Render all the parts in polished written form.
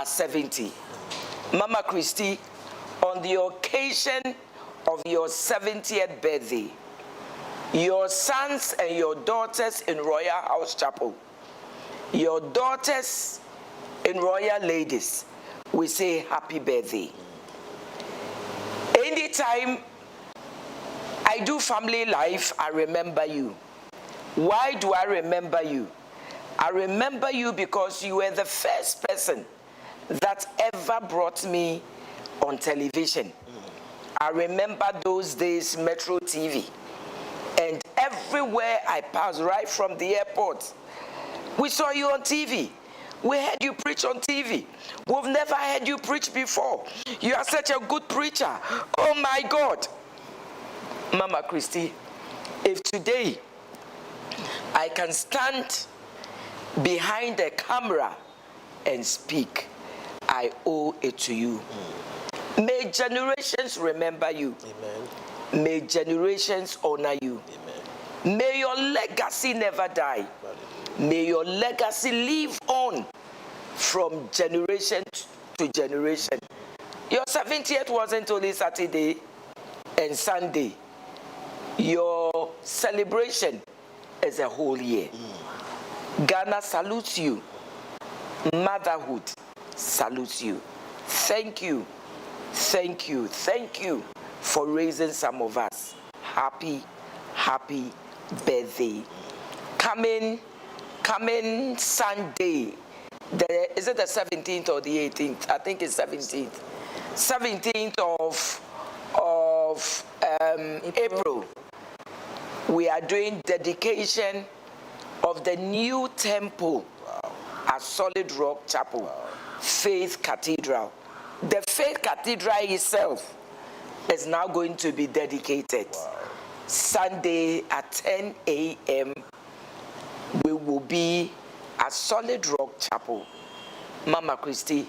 70. Mama Christie, on the occasion of your 70th birthday, your sons and your daughters in Royalhouse Chapel, your daughters in Royal Ladies, we say happy birthday. Anytime I do family life, I remember you. Why do I remember you? I remember you because you were the first person that ever brought me on television. I remember those days, Metro TV. And everywhere I passed, right from the airport, we saw you on TV. We heard you preach on TV. We've never heard you preach before. You are such a good preacher. Oh my God. Mama Christie, if today I can stand behind the camera and speak, I owe it to you. May generations remember you. Amen. May generations honor you. Amen. May your legacy never die. May your legacy live on from generation to generation. Your 70th wasn't only Saturday and Sunday. Your celebration is a whole year. Ghana salutes you. Motherhood salutes you. Thank you. Thank you. Thank you for raising some of us. Happy, happy birthday. Coming Sunday. Is it the 17th or the 18th? I think it's 17th. 17th of April. We are doing dedication of the new temple at Solid Rock Chapel, Faith Cathedral. The Faith Cathedral itself is now going to be dedicated. Sunday at 10 a.m. we will be at Solid Rock Chapel. Mama Christie,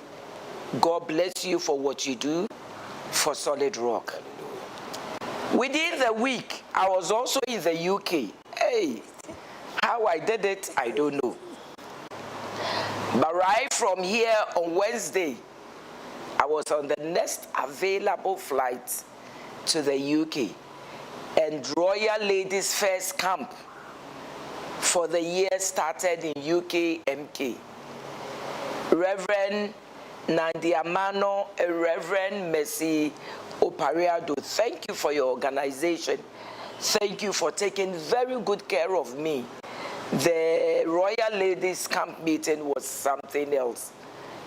God bless you for what you do for Solid Rock. Within the week, I was also in the UK. Hey, how I did it, I don't know. But right from here on Wednesday, I was on the next available flight to the UK and Royal Ladies First Camp for the year started in UK MK. Reverend Nandiamano and Reverend Mercy Opariado, thank you for your organization. Thank you for taking very good care of me. The Royal Ladies Camp meeting was something else.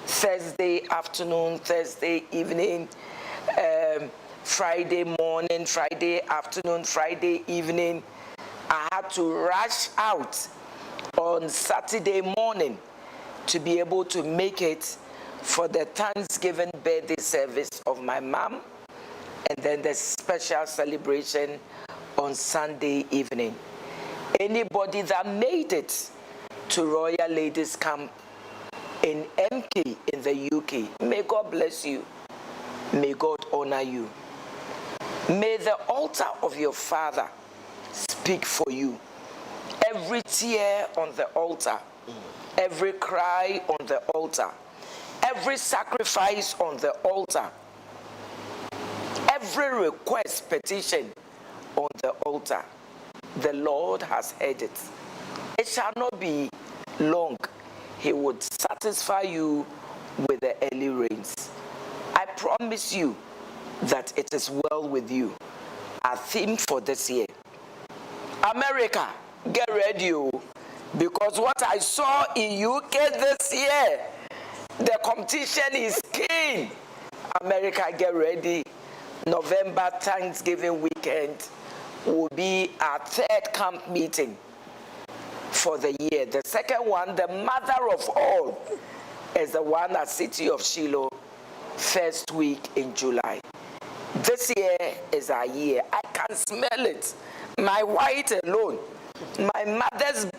Thursday afternoon, Thursday evening, Friday morning, Friday afternoon, Friday evening. I had to rush out on Saturday morning to be able to make it for the Thanksgiving birthday service of my mom and then the special celebration on Sunday evening. Anybody that made it to Royal Ladies Camp in MK in the UK, may God bless you. May God honor you. May the altar of your father speak for you. Every tear on the altar, every cry on the altar, every sacrifice on the altar, every request, petition on the altar, the Lord has heard it. It shall not be long. He would satisfy you with the early rains. I promise you that it is well with you. Our theme for this year: America, get ready, because what I saw in UK this year, the competition is keen. America, get ready. November Thanksgiving weekend will be our third camp meeting for the year. The second one, the mother of all, is the one at City of Shiloh, first week in July. This year is our year. I can smell it. My white alone, my mother's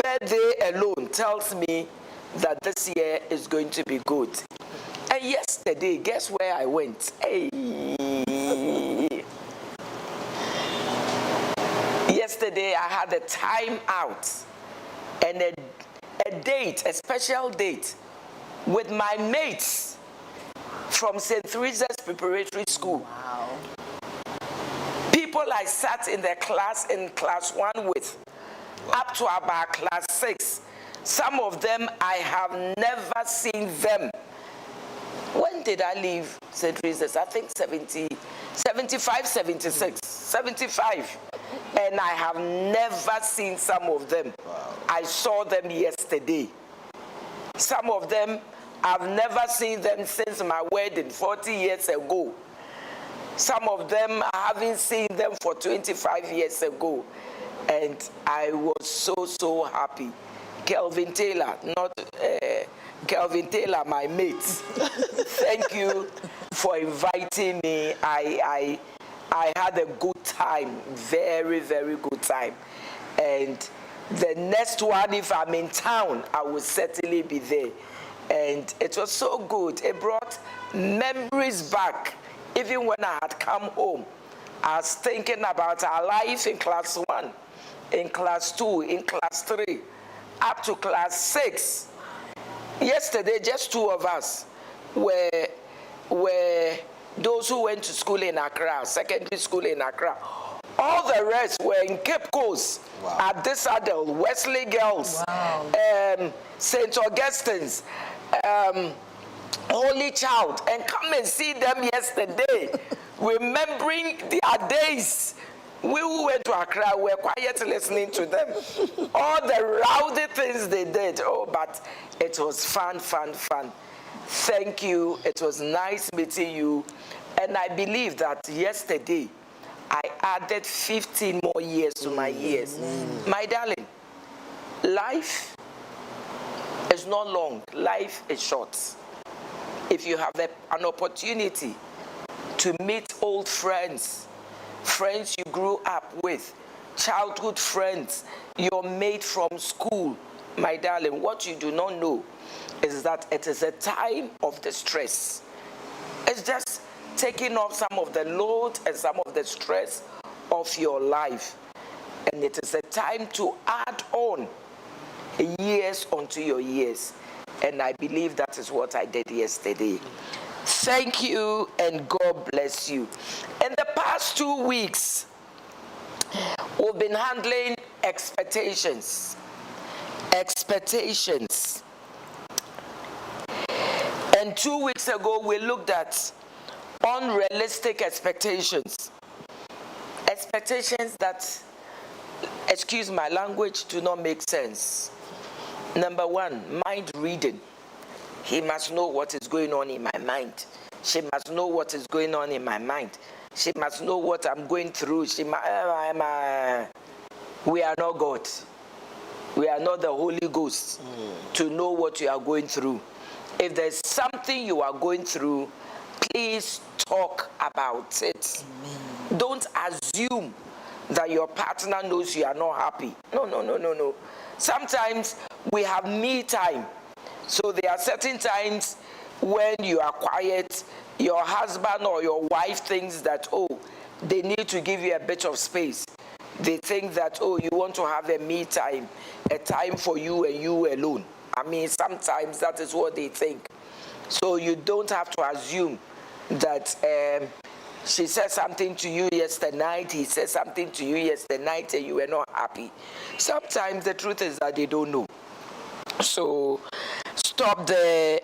birthday alone tells me that this year is going to be good. And yesterday, guess where I went? Hey. Yesterday, I had a time out and a date, a special date with my mates from St. Teresa's Preparatory School. Wow. People I sat in class 1 with, up to about class 6. Some of them I have never seen them. When did I leave St. Teresa's? I think 75, 76, 75. And I have never seen some of them. Wow. I saw them yesterday. Some of them, I've never seen them since my wedding 40 years ago. Some of them, I haven't seen them for 25 years ago. And I was so happy. Kelvin Taylor, not Kelvin Taylor, my mate. Thank you for inviting me. I had a good time, very good time. And the next one, if I'm in town, I will certainly be there. And it was so good. It brought memories back. Even when I had come home, I was thinking about our life in class 1, in class 2, in class 3, up to class 6. Yesterday, just 2 of us were those who went to school in Accra, secondary school in Accra. All the rest were in Cape Coast, at Disadel, Wesley Girls, St. Augustine's, Holy Child, and come and see them yesterday, remembering their days. We who went to Accra were quiet listening to them. All the rowdy things they did. Oh, but it was fun. Thank you. It was nice meeting you. And I believe that yesterday, I added 15 more years to my years. My darling, life is not long. Life is short. If you have an opportunity to meet old friends you grew up with, childhood friends, your mate from school, my darling, what you do not know is that it is a time of distress. It's just taking off some of the load and some of the stress of your life. And it is a time to add on years onto your years. And I believe that is what I did yesterday. Thank you and God bless you. In the past 2 weeks, we've been handling expectations. And 2 weeks ago, we looked at unrealistic expectations. Expectations that, excuse my language, do not make sense. Number 1, mind reading. He must know what is going on in my mind. She must know what is going on in my mind. She must know what I'm going through. We are not God. We are not the Holy Ghost to know what you are going through. If there's something you are going through, please talk about it. Amen. Don't assume that your partner knows you are not happy. No. Sometimes we have me time. So there are certain times when you are quiet, your husband or your wife thinks that, they need to give you a bit of space. They think that, you want to have a me time, a time for you and you alone. I mean, sometimes that is what they think. So you don't have to assume that she said something to you yesterday night, he said something to you yesterday night, and you were not happy. Sometimes the truth is that they don't know. So stop the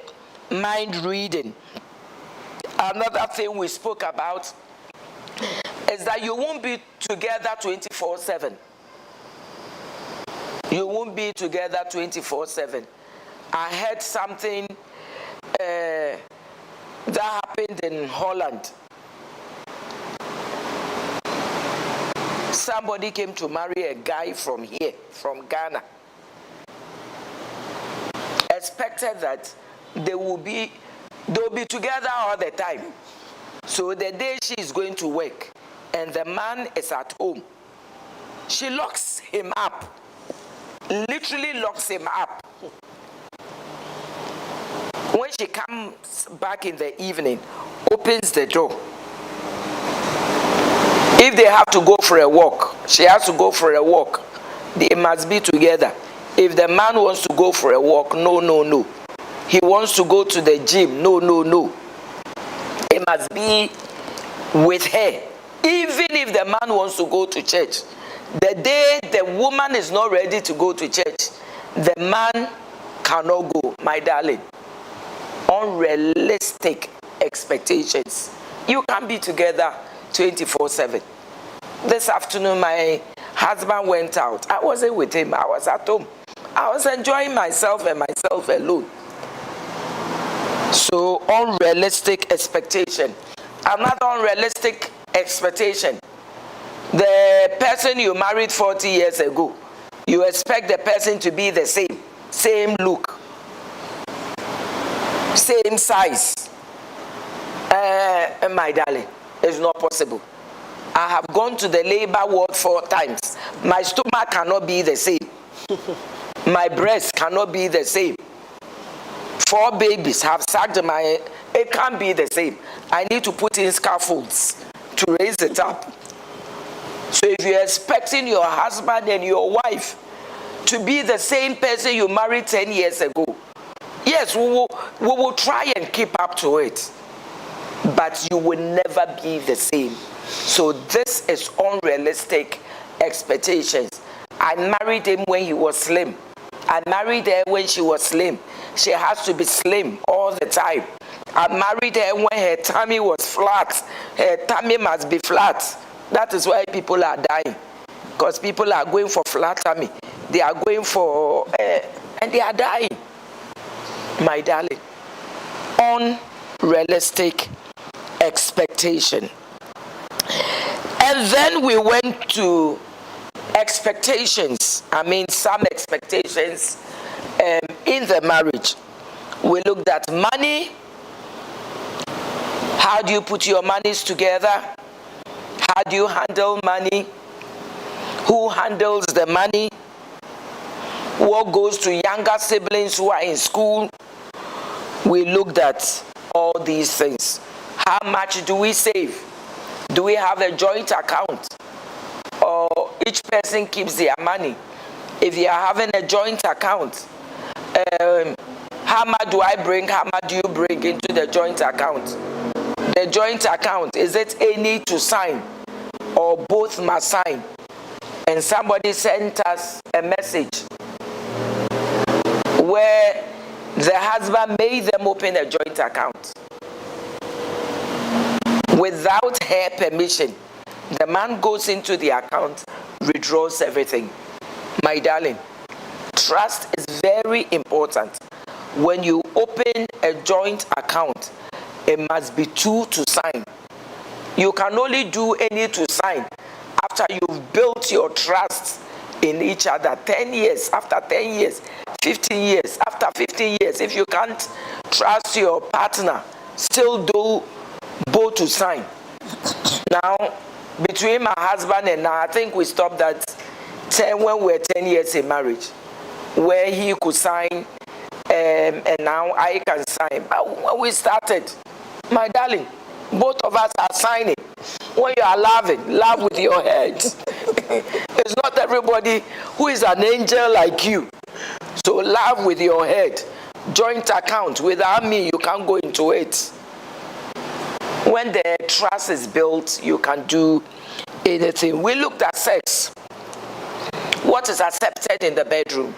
mind reading. Another thing we spoke about is that you won't be together 24/7. You won't be together 24/7. I heard something that happened in Holland. Somebody came to marry a guy from here, from Ghana. Expected that they'll be together all the time. So the day she is going to work and the man is at home, she locks him up. Literally locks him up. When she comes back in the evening, opens the door. If they have to go for a walk, she has to go for a walk. They must be together. If the man wants to go for a walk, no. he wants to go to the gym. No, no, no. It must be with her. Even if the man wants to go to church, the day the woman is not ready to go to church, the man cannot go, my darling. Unrealistic expectations. You can't be together 24/7. This afternoon, my husband went out. I wasn't with him. I was at home. I was enjoying myself and myself alone. So, unrealistic expectation. Another unrealistic expectation. The person you married 40 years ago, you expect the person to be the same look, same size. My darling, it's not possible. I have gone to the labor ward 4 times. My stomach cannot be the same. My breast cannot be the same. 4 babies have sucked my... It can't be the same. I need to put in scaffolds to raise it up. So if you're expecting your husband and your wife to be the same person you married 10 years ago, yes, we will try and keep up to it. But you will never be the same. So this is unrealistic expectations. I married him when he was slim. I married her when she was slim. She has to be slim all the time. I married her when her tummy was flat. Her tummy must be flat. That is why people are dying. Because people are going for flat tummy. They are going for... and they are dying. My darling. Unrealistic expectation. And then we went to expectations. Some expectations in the marriage. We looked at money. How do you put your monies together? How do you handle money? Who handles the money? What goes to younger siblings who are in school? We looked at all these things. How much do we save? Do we have a joint account? Or each person keeps their money? If you are having a joint account, how much do I bring? How much do you bring into the joint account? The joint account, is it any to sign? Or both must sign? And somebody sent us a message where the husband made them open a joint account. Without her permission, the man goes into the account, withdraws everything. My darling, trust is very important. When you open a joint account, it must be 2 to sign. You can only do any to sign after you've built your trust in each other. 10 years, after 10 years, 15 years, after 15 years. If you can't trust your partner, still do both to sign. Now, between my husband and I think we stopped at 10 when we were 10 years in marriage, where he could sign and now I can sign. But when we started, my darling, both of us are signing. When you are laughing, laugh with your head. It's not everybody who is an angel like you. So laugh with your head. Joint account. Without me, you can't go into it. When the trust is built, you can do anything. We looked at sex. What is accepted in the bedroom?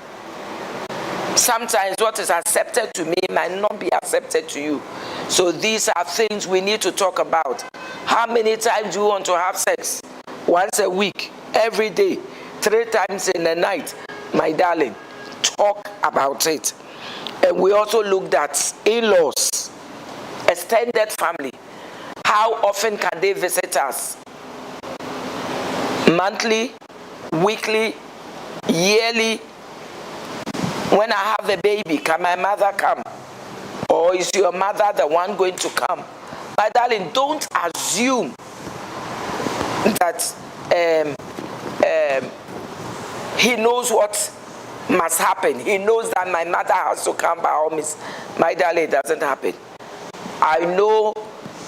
Sometimes what is accepted to me might not be accepted to you. So these are things we need to talk about. How many times do you want to have sex? Once a week, every day, 3 times in the night. My darling, talk about it. And we also looked at in-laws, extended family. How often can they visit us? Monthly, weekly, yearly? When I have a baby, can my mother come? Or is your mother the one going to come? My darling, don't assume that he knows what must happen. He knows that my mother has to come by all means. My darling, it doesn't happen. I know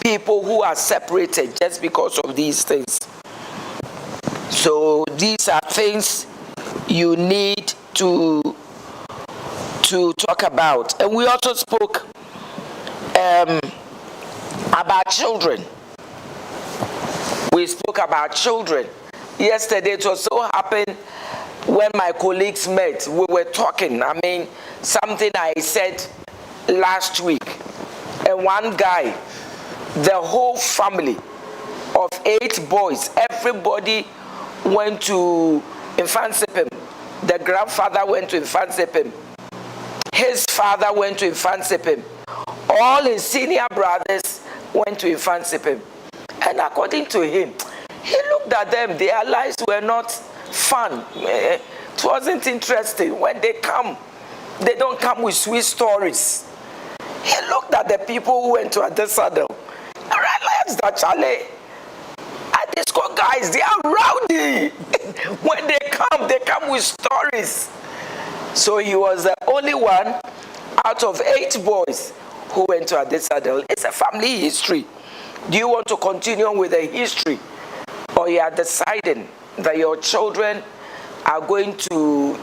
people who are separated just because of these things. So these are things you need to to talk about. And we also spoke about children. We spoke about children. Yesterday, it was so happened when my colleagues met, we were talking. I mean, something I said last week. And one guy, the whole family of 8 boys, everybody went to Empathetic. The grandfather went to Empathetic. His father went to Empathetic. All his senior brothers went to Empathetic. And according to him, he looked at them, their lives were not fun. It wasn't interesting. When they come, they don't come with sweet stories. He looked at the people who went to Adesado and realized that, Charlie, Adesco guys, they are rowdy. When they come with stories. So he was the only one out of 8 boys who went to Adesado. It's a family history. Do you want to continue with the history? Or you are deciding that your children are going to,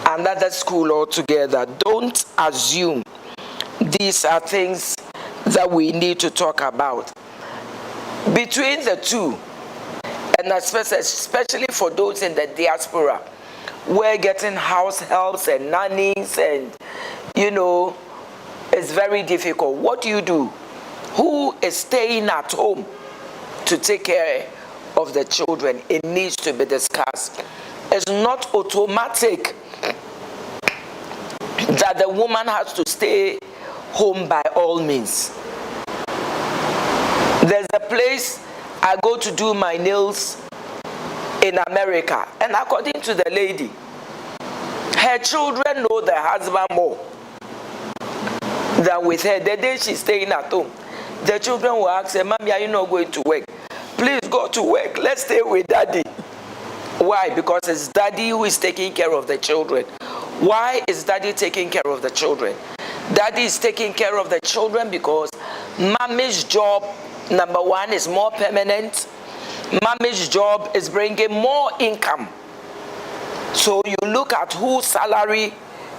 another school altogether? Don't assume. These are things that we need to talk about. Between the two, and especially for those in the diaspora, we're getting house helps and nannies and, it's very difficult. What do you do? Who is staying at home to take care of the children? It needs to be discussed. It's not automatic that the woman has to stay home by all means. There's a place I go to do my nails in America, and according to the lady, her children know the husband more than with her. The day she's staying at home, the children will ask her, Mommy, are you not going to work? Please go to work. Let's stay with Daddy. Why? Because it's Daddy who is taking care of the children. Why is Daddy taking care of the children? Daddy is taking care of the children because Mommy's job, number one, is more permanent. Mommy's job is bringing more income. So you look at whose salary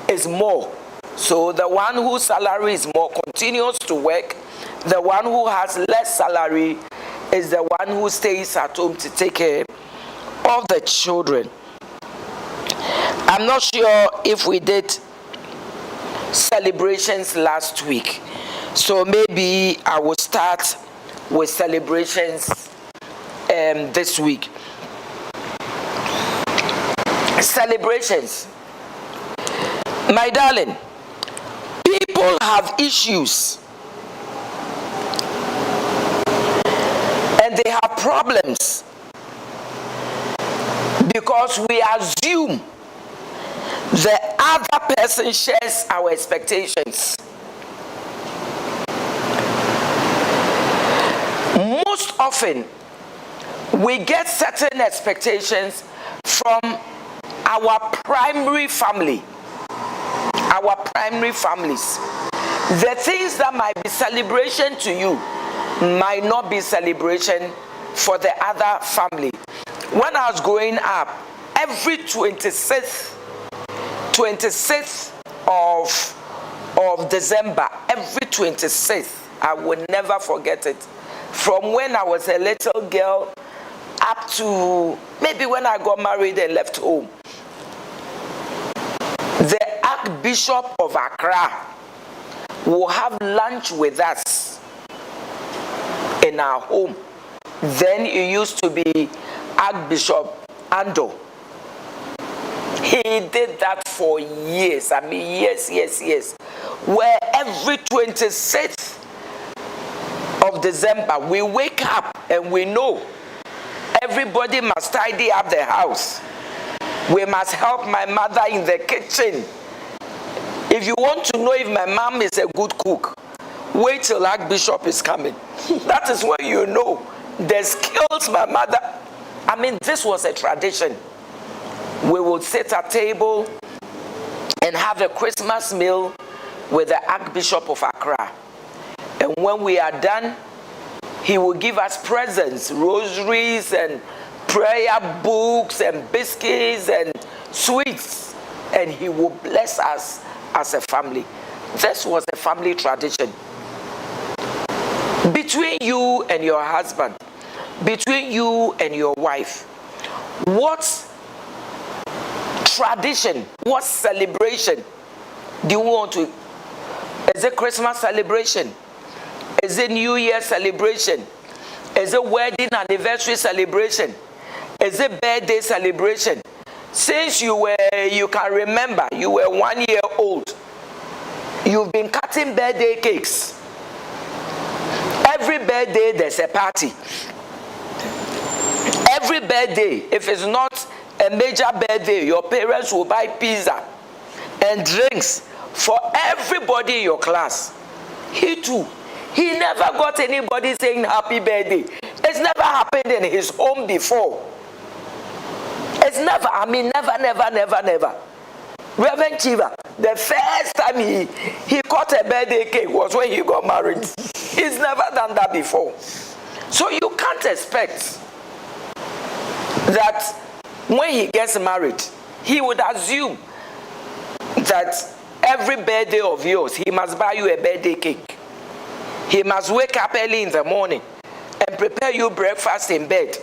is more. So the one whose salary is more continues to work. The one who has less salary is the one who stays at home to take care of the children. I'm not sure if we did celebrations last week. So maybe I will start with celebrations this week. Celebrations. My darling, people have issues. And they have problems because we assume the other person shares our expectations. Most often, we get certain expectations from our primary family, our primary families. The things that might be celebration to you might not be celebration for the other family. When I was growing up, every 26th of December, every 26th, I will never forget it. From when I was a little girl up to maybe when I got married and left home. The Archbishop of Accra will have lunch with us in our home. Then it used to be Archbishop Ando. He did that for years. I mean, years. Where every 26th of December, we wake up and we know everybody must tidy up the house. We must help my mother in the kitchen. If you want to know if my mom is a good cook, wait till Archbishop is coming. That is when you know the skills my mother. I mean, this was a tradition. We would sit at table and have a Christmas meal with the Archbishop of Accra. And when we are done, he will give us presents, rosaries and prayer books and biscuits and sweets. and he will bless us as a family. This was a family tradition. Between you and your husband, between you and your wife, what tradition, what celebration do you want to? Is it Christmas celebration? Is it New Year celebration? Is it wedding anniversary celebration? Is it birthday celebration? Since you can remember, you were 1 year old, you've been cutting birthday cakes. Every birthday there's a party. Every birthday, if it's not a major birthday, your parents will buy pizza and drinks for everybody in your class. He too, he never got anybody saying happy birthday. It's never happened in his home before. It's never, never. Reverend Chiva, the first time he cut a birthday cake was when he got married. He's never done that before. So you can't expect that when he gets married, he would assume that every birthday of yours, he must buy you a birthday cake. He must wake up early in the morning and prepare you breakfast in bed.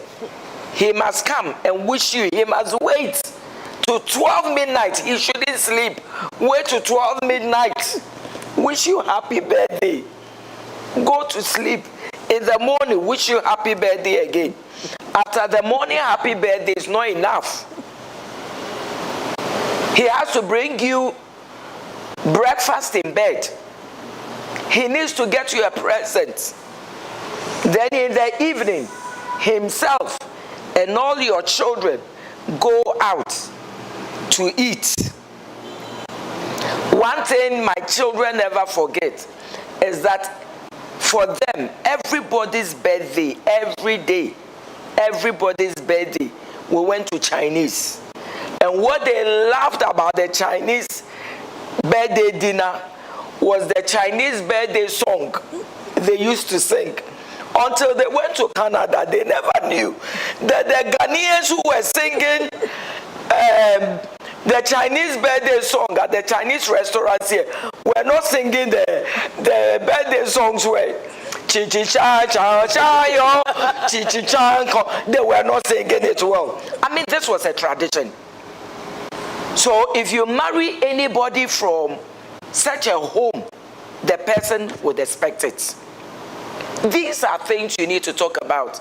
He must come and wish you. He must wait to 12 midnight. He shouldn't sleep. Wait to 12 midnight. Wish you happy birthday. Go to sleep. In the morning, wish you happy birthday again. After the morning happy birthday is not enough. He has to bring you breakfast in bed. He needs to get you a present. Then in the evening, himself and all your children go out to eat. One thing my children never forget is that for them, everybody's birthday, every day, everybody's birthday, we went to Chinese. And what they loved about the Chinese birthday dinner was the Chinese birthday song they used to sing. Until they went to Canada, they never knew that the Ghanaians who were singing the Chinese birthday song at the Chinese restaurants here were not singing the birthday songs where chi chi cha cha cha yo chi chi cha. They were not singing it well. I mean, this was a tradition. So if you marry anybody from such a home, the person would expect it. These are things you need to talk about.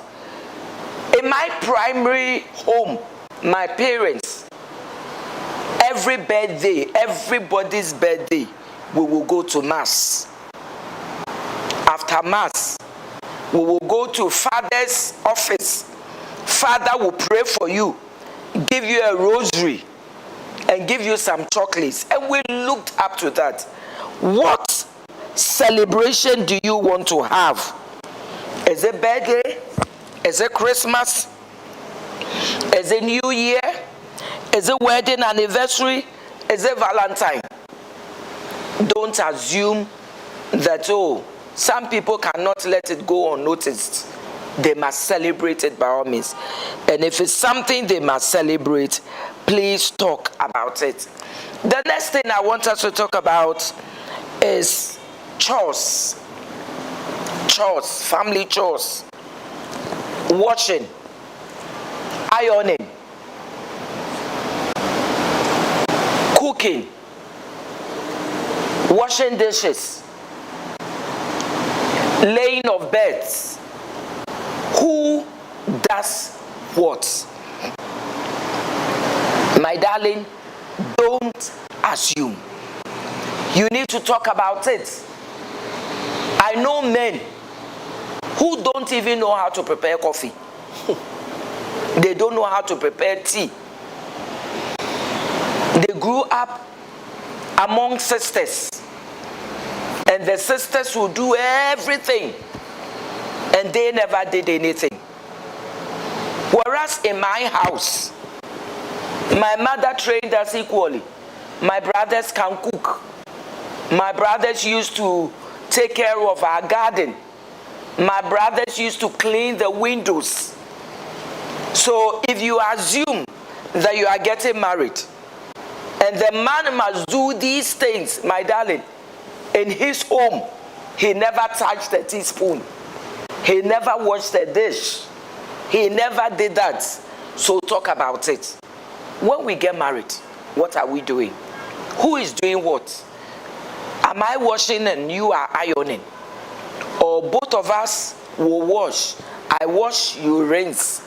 In my primary home, my parents, every birthday, everybody's birthday, we will go to mass. After mass, we will go to father's office. Father will pray for you, give you a rosary, and give you some chocolates. And we looked up to that. What celebration do you want to have? Is it birthday? Is it Christmas? Is it New Year? Is it wedding anniversary? Is it Valentine? Don't assume that, oh, some people cannot let it go unnoticed. They must celebrate it by all means. And if it's something they must celebrate, please talk about it. The next thing I want us to talk about is chores. Chores, family chores. Washing, ironing, cooking, washing dishes, laying of beds. Who does what? My darling, don't assume. You need to talk about it. I know men who don't even know how to prepare coffee. They don't know how to prepare tea. They grew up among sisters, and the sisters will do everything, and they never did anything. Whereas in my house, my mother trained us equally. My brothers can cook. My brothers used to take care of our garden. My brothers used to clean the windows. So if you assume that you are getting married And the man must do these things, my darling. In his home, he never touched a teaspoon. He never washed a dish. He never did that. So talk about it. When we get married, what are we doing? Who is doing what? Am I washing and you are ironing? Or both of us will wash. I wash, you rinse.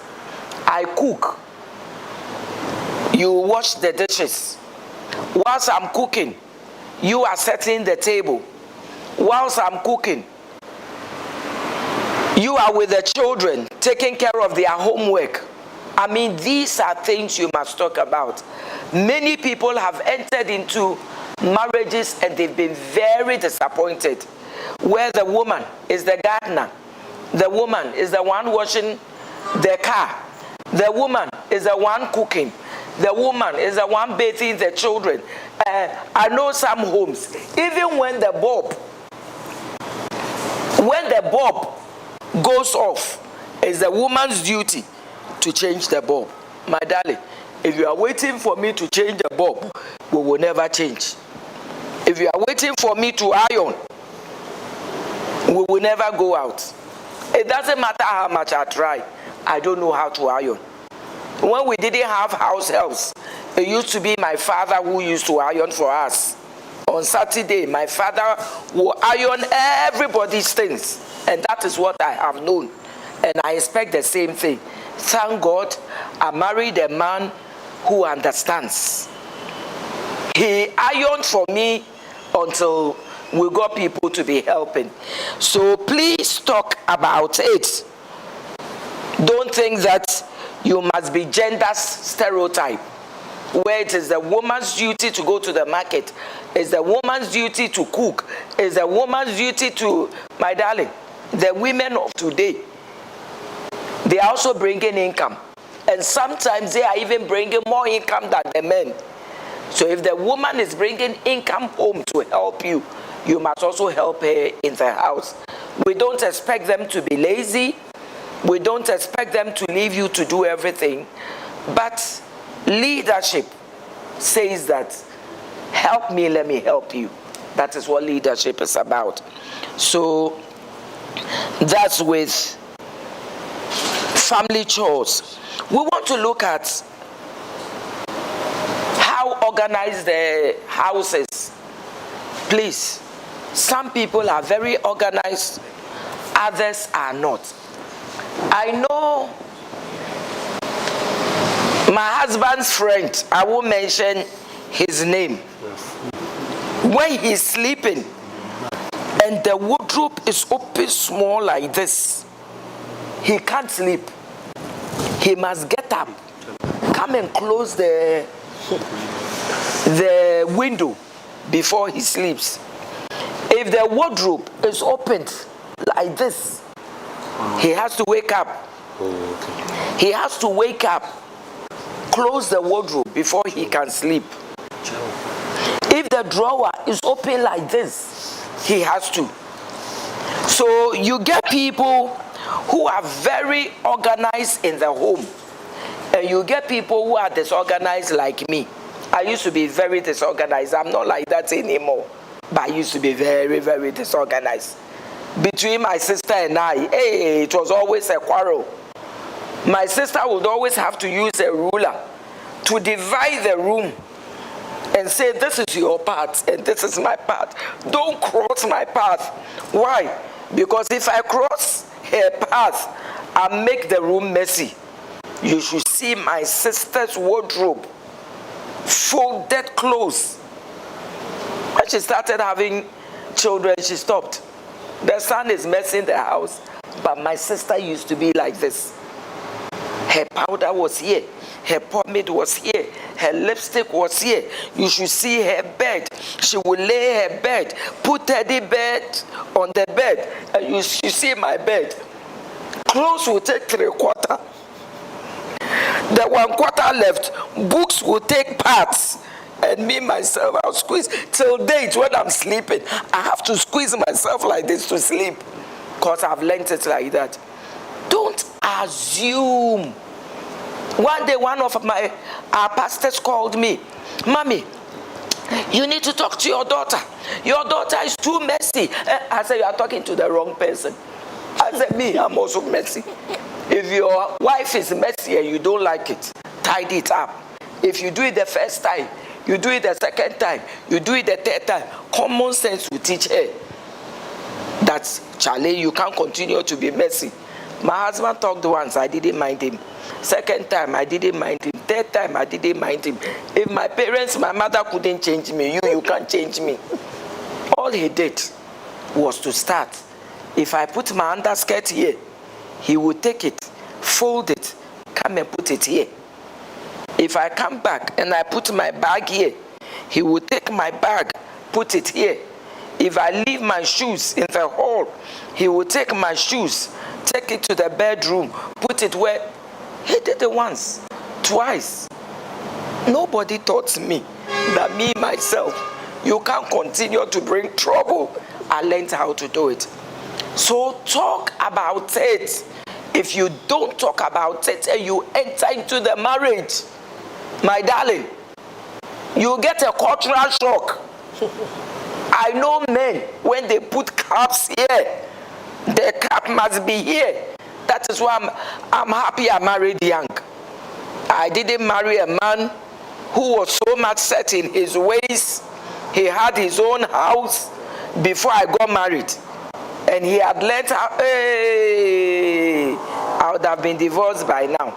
I cook, you wash the dishes. Whilst I'm cooking, you are setting the table. Whilst I'm cooking, you are with the children, taking care of their homework. I mean, these are things you must talk about. Many people have entered into marriages and they've been very disappointed, where the woman is the gardener, the woman is the one washing the car, the woman is the one cooking, the woman is the one bathing the children. I know some homes, even when the bulb goes off, it's the woman's duty to change the bulb. My darling, if you are waiting for me to change the bulb, we will never change. If you are waiting for me to iron, we will never go out. It doesn't matter how much I try, I don't know how to iron. When we didn't have house helps, it used to be my father who used to iron for us. On Saturday, my father will iron everybody's things. And that is what I have known. And I expect the same thing. Thank God I married a man who understands. He ironed for me until we got people to be helping. So please talk about it. Don't think that you must be gender stereotype, where it is the woman's duty to go to the market, it's the woman's duty to cook, it's the woman's duty to, my darling, the women of today, they are also bringing income. And sometimes they are even bringing more income than the men. So if the woman is bringing income home to help you, you must also help her in the house. We don't expect them to be lazy. We don't expect them to leave you to do everything. But leadership says that, help me, let me help you. That is what leadership is about. So that's with family chores. We want to look at how organized the house is. Please, some people are very organized, others are not. I know my husband's friend, I won't mention his name. When he's sleeping and the wardrobe is open small like this, he can't sleep. He must get up, come and close the window before he sleeps. If the wardrobe is opened like this, he has to wake up. He has to wake up, close the wardrobe before he can sleep. If the drawer is open like this, he has to. So you get people who are very organized in the home, and you get people who are disorganized like me. I used to be very disorganized. I'm not like that anymore, but I used to be very, very disorganized. Between my sister and I, it was always a quarrel. My sister would always have to use a ruler to divide the room and say, this is your part and this is my part. Don't cross my path. Why? Because if I cross her path, I make the room messy. You should see my sister's wardrobe, folded clothes. When she started having children, she stopped. The son is messing the house, but my sister used to be like this. Her powder was here, her pomade was here, her lipstick was here. You should see her bed. She would lay her bed, put teddy bed on the bed, and you should see my bed. Clothes will take 3/4. The 1/4 left, books will take parts. And me, myself, I'll squeeze. Till date, when I'm sleeping, I have to squeeze myself like this to sleep. Because I've learned it like that. Don't assume. One day, one of our pastors called me, Mommy, You need to talk to your daughter. Your daughter is too messy. I said, you are talking to the wrong person. I said, me, I'm also messy. If your wife is messy and you don't like it, tidy it up. If you do it the first time, you do it the second time, you do it the third time, common sense will teach her that, Charlie, you can't continue to be messy. My husband talked once, I didn't mind him. Second time, I didn't mind him. Third time, I didn't mind him. If my parents, my mother couldn't change me, you can't change me. All he did was to start. If I put my underskirt here, he would take it, fold it, come and put it here. If I come back and I put my bag here, he would take my bag, put it here. If I leave my shoes in the hall, he would take my shoes, take it to the bedroom, put it where. He did it once, twice. Nobody taught me that me, myself, you can't continue to bring trouble. I learned how to do it. So talk about it. If you don't talk about it and you enter into the marriage, my darling, you get a cultural shock. I know men, when they put caps here, the cap must be here. That is why I'm happy I married young. I didn't marry a man who was so much set in his ways. He had his own house before I got married. And he had learned how, I would have been divorced by now.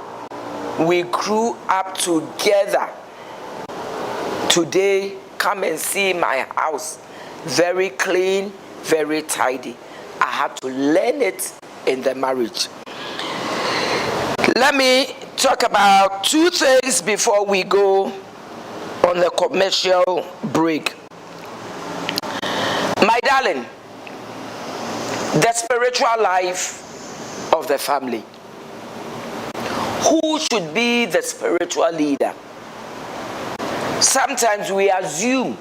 We grew up together. Today, come and see my house. Very clean, very tidy. I had to learn it in the marriage. Let me talk about two things before we go on the commercial break. My darling, the spiritual life of the family. Who should be the spiritual leader? Sometimes we assume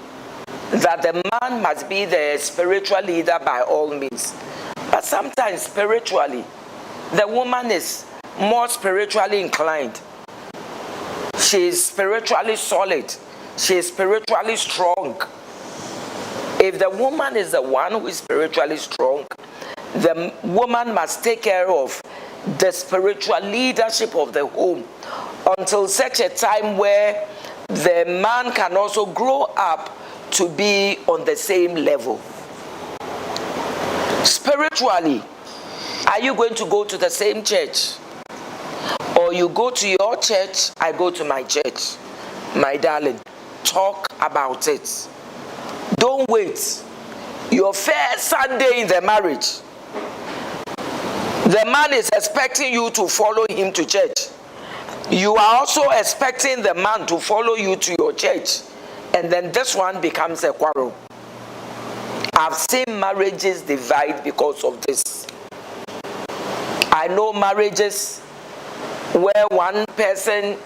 that the man must be the spiritual leader by all means. But sometimes spiritually, the woman is more spiritually inclined. She is spiritually solid. She is spiritually strong. If the woman is the one who is spiritually strong, the woman must take care of the spiritual leadership of the home until such a time where the man can also grow up to be on the same level. Spiritually, are you going to go to the same church? Or you go to your church, I go to my church? My darling, talk about it. Don't wait. Your first Sunday in the marriage, the man is expecting you to follow him to church. You are also expecting the man to follow you to your church. And then this one becomes a quarrel. I've seen marriages divide because of this. I know marriages where one person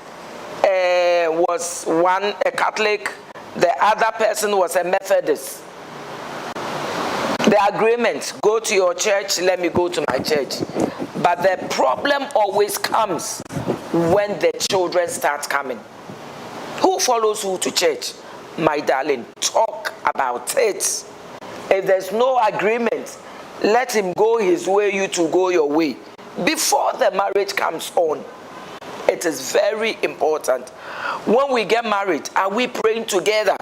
was a Catholic, the other person was a Methodist. The agreement, go to your church, let me go to my church. But the problem always comes when the children start coming. Who follows who to church? My darling, talk about it. If there's no agreement, let him go his way, you to go your way. Before the marriage comes on, it is very important. When we get married, are we praying together?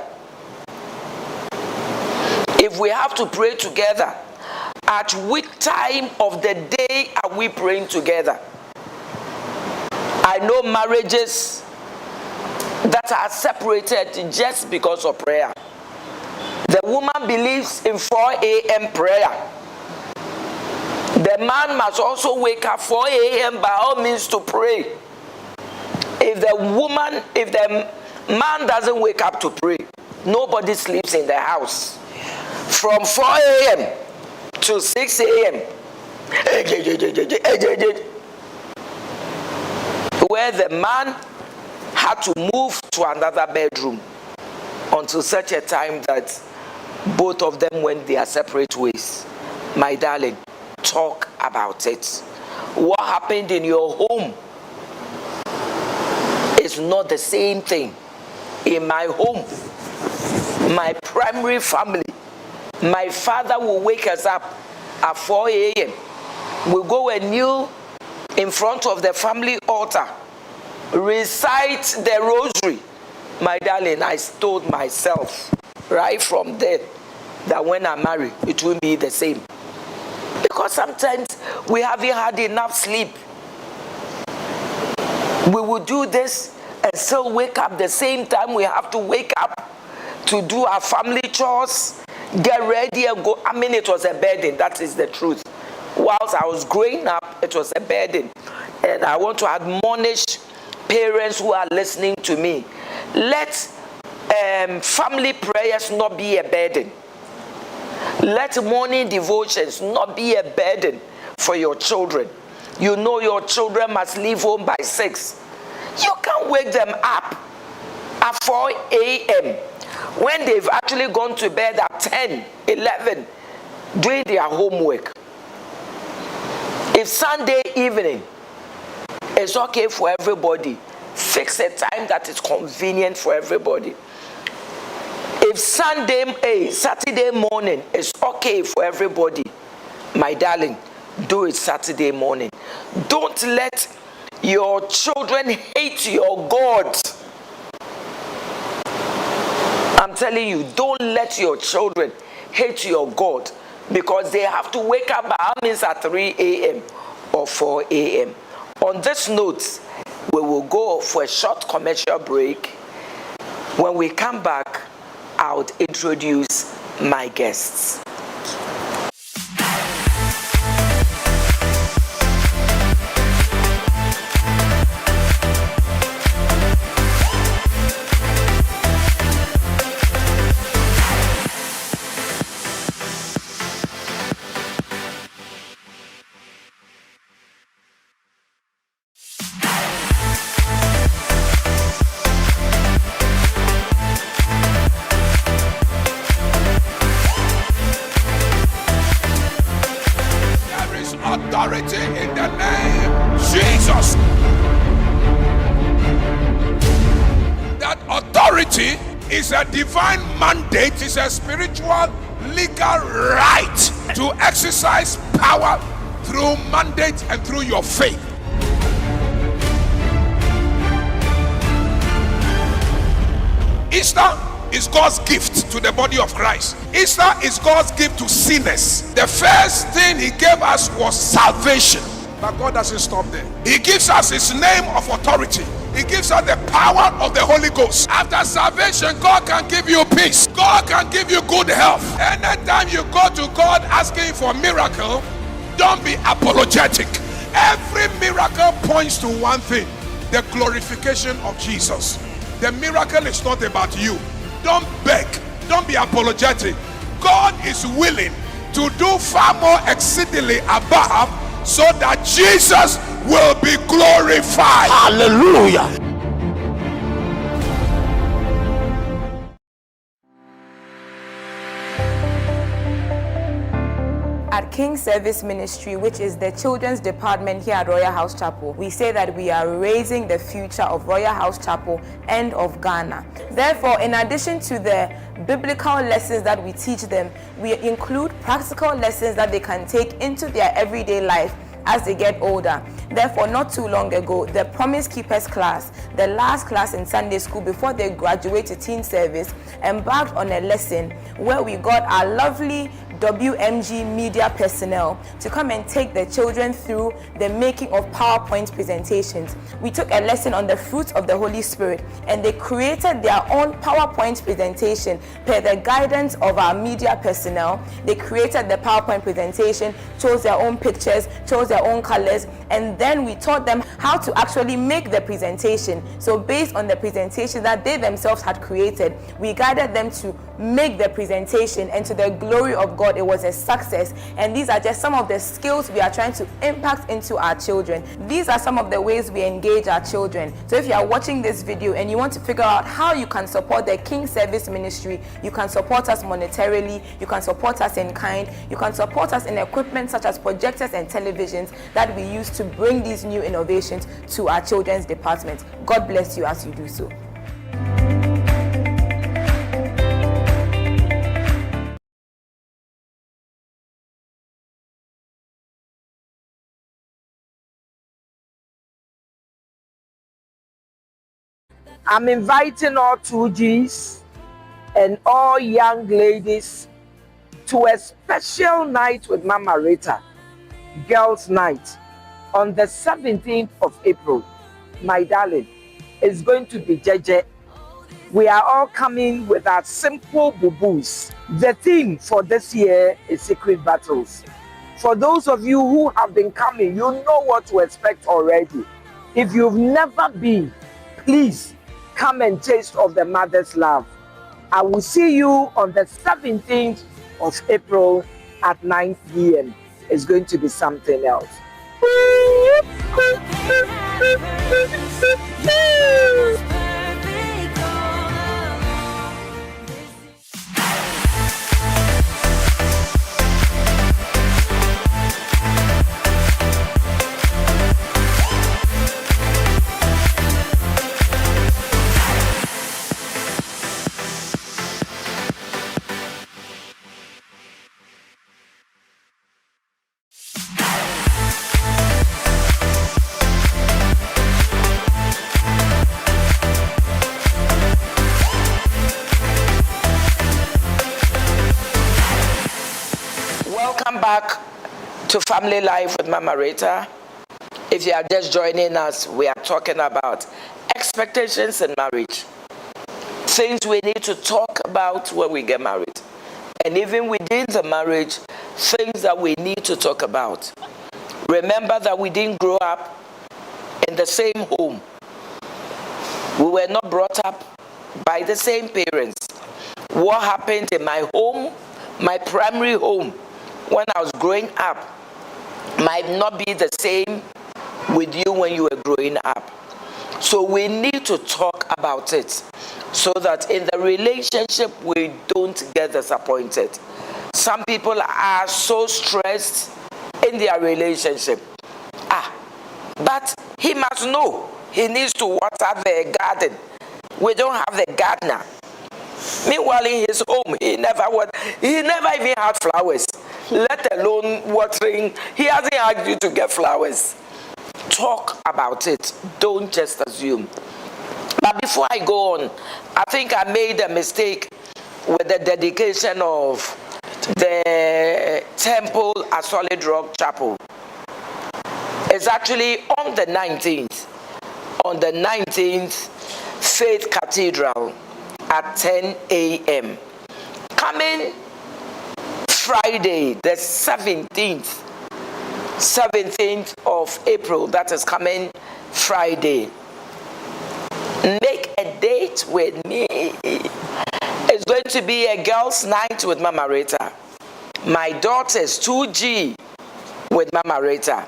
If we have to pray together, at which time of the day are we praying together? I know marriages that are separated just because of prayer. The woman believes in 4 a.m. prayer. The man must also wake up 4 a.m. by all means to pray. If the man doesn't wake up to pray, nobody sleeps in the house. From 4 a.m. to 6 a.m. where the man had to move to another bedroom until such a time that both of them went their separate ways. My darling, talk about it. What happened in your home is not the same thing in my home. My primary family. My father will wake us up at 4 a.m. We'll go and kneel in front of the family altar, recite the rosary. My darling, I told myself right from there that when I marry, it will be the same. Because sometimes we haven't had enough sleep. We will do this and still wake up the same time we have to wake up to do our family chores, get ready and go. I mean, it was a burden. That is the truth. Whilst I was growing up, it was a burden. And I want to admonish parents who are listening to me. Let family prayers not be a burden. Let morning devotions not be a burden for your children. You know your children must leave home by 6. You can't wake them up at 4 a.m. when they've actually gone to bed at 10, 11, doing their homework. If Sunday evening is okay for everybody, fix a time that is convenient for everybody. If Saturday morning is okay for everybody, my darling, do it Saturday morning. Don't let your children hate your God. I'm telling you, don't let your children hate your God because they have to wake up by means at 3 a.m. or 4 a.m. On this note, we will go for a short commercial break. When we come back, I would introduce my guests. Authority in the name Jesus. That authority is a divine mandate, is a spiritual legal right to exercise power through mandate and through your faith. Easter is God's gift to the body of Christ. Easter is God's gift to sinners. The first thing he gave us was salvation. But God doesn't stop there. He gives us his name of authority. He gives us the power of the Holy Ghost. After salvation, God can give you peace. God can give you good health. Anytime you go to God asking for a miracle, don't be apologetic. Every miracle points to one thing: the glorification of Jesus. The miracle is not about you. Don't beg. Don't be apologetic. God is willing to do far more exceedingly above so that Jesus will be glorified. Hallelujah. At King Service Ministry, which is the children's department here at Royalhouse Chapel, we say that we are raising the future of Royalhouse Chapel and of Ghana. Therefore, in addition to the biblical lessons that we teach them, we include practical lessons that they can take into their everyday life as they get older. Therefore, not too long ago, the Promise Keepers class, the last class in Sunday school before they graduate to teen service, embarked on a lesson where we got our lovely WMG media personnel to come and take the children through the making of PowerPoint presentations. We took a lesson on the fruits of the Holy Spirit, and they created their own PowerPoint presentation per the guidance of our media personnel. They created the PowerPoint presentation, chose their own pictures, chose their own colors, and then we taught them how to actually make the presentation. So based on the presentation that they themselves had created, we guided them to make the presentation, and to the glory of God, it was a success. And these are just some of the skills we are trying to impact into our children. These are some of the ways we engage our children. So if you are watching this video and you want to figure out how you can support the King Service Ministry, you can support us monetarily, you can support us in kind, you can support us in equipment such as projectors and televisions that we use to bring these new innovations to our children's department. God bless you as you do so. I'm inviting all 2Gs and all young ladies to a special night with Mama Rita, Girls' Night, on the 17th of April. My darling, it's going to be Jeje. We are all coming with our simple boo-boos. The theme for this year is Secret Battles. For those of you who have been coming, you know what to expect already. If you've never been, please come and taste of the mother's love. I will see you on the 17th of April at 9 p.m. It's going to be something else. Welcome back to Family Life with Mama Rita. If you are just joining us, we are talking about expectations in marriage. Things we need to talk about when we get married. And even within the marriage, things that we need to talk about. Remember that we didn't grow up in the same home. We were not brought up by the same parents. What happened in my home, my primary home, when I was growing up, might not be the same with you when you were growing up. So we need to talk about it so that in the relationship we don't get disappointed. Some people are so stressed in their relationship. But he must know he needs to water the garden. We don't have the gardener. Meanwhile, in his home, he never even had flowers, let alone watering. He hasn't asked you to get flowers. Talk about it. Don't just assume. But before I go on, I think I made a mistake with the dedication of the temple at Solid Rock Chapel. It's actually on the 19th. On the 19th, Faith Cathedral at 10 a.m. Coming Friday, the 17th of April, that is coming Friday. Make a date with me. It's going to be a girls' night with Mama Rita. My daughter's 2G with Mama Rita.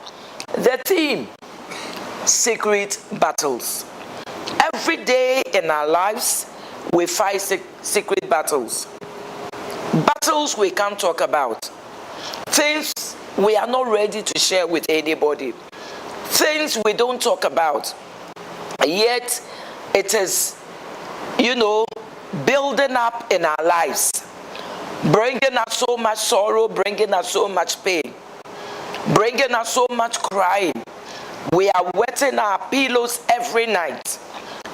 The theme, Secret Battles. Every day in our lives, we fight secret battles. Battles we can't talk about. Things we are not ready to share with anybody. Things we don't talk about. Yet it is, building up in our lives. Bringing us so much sorrow, bringing us so much pain. Bringing us so much crying. We are wetting our pillows every night.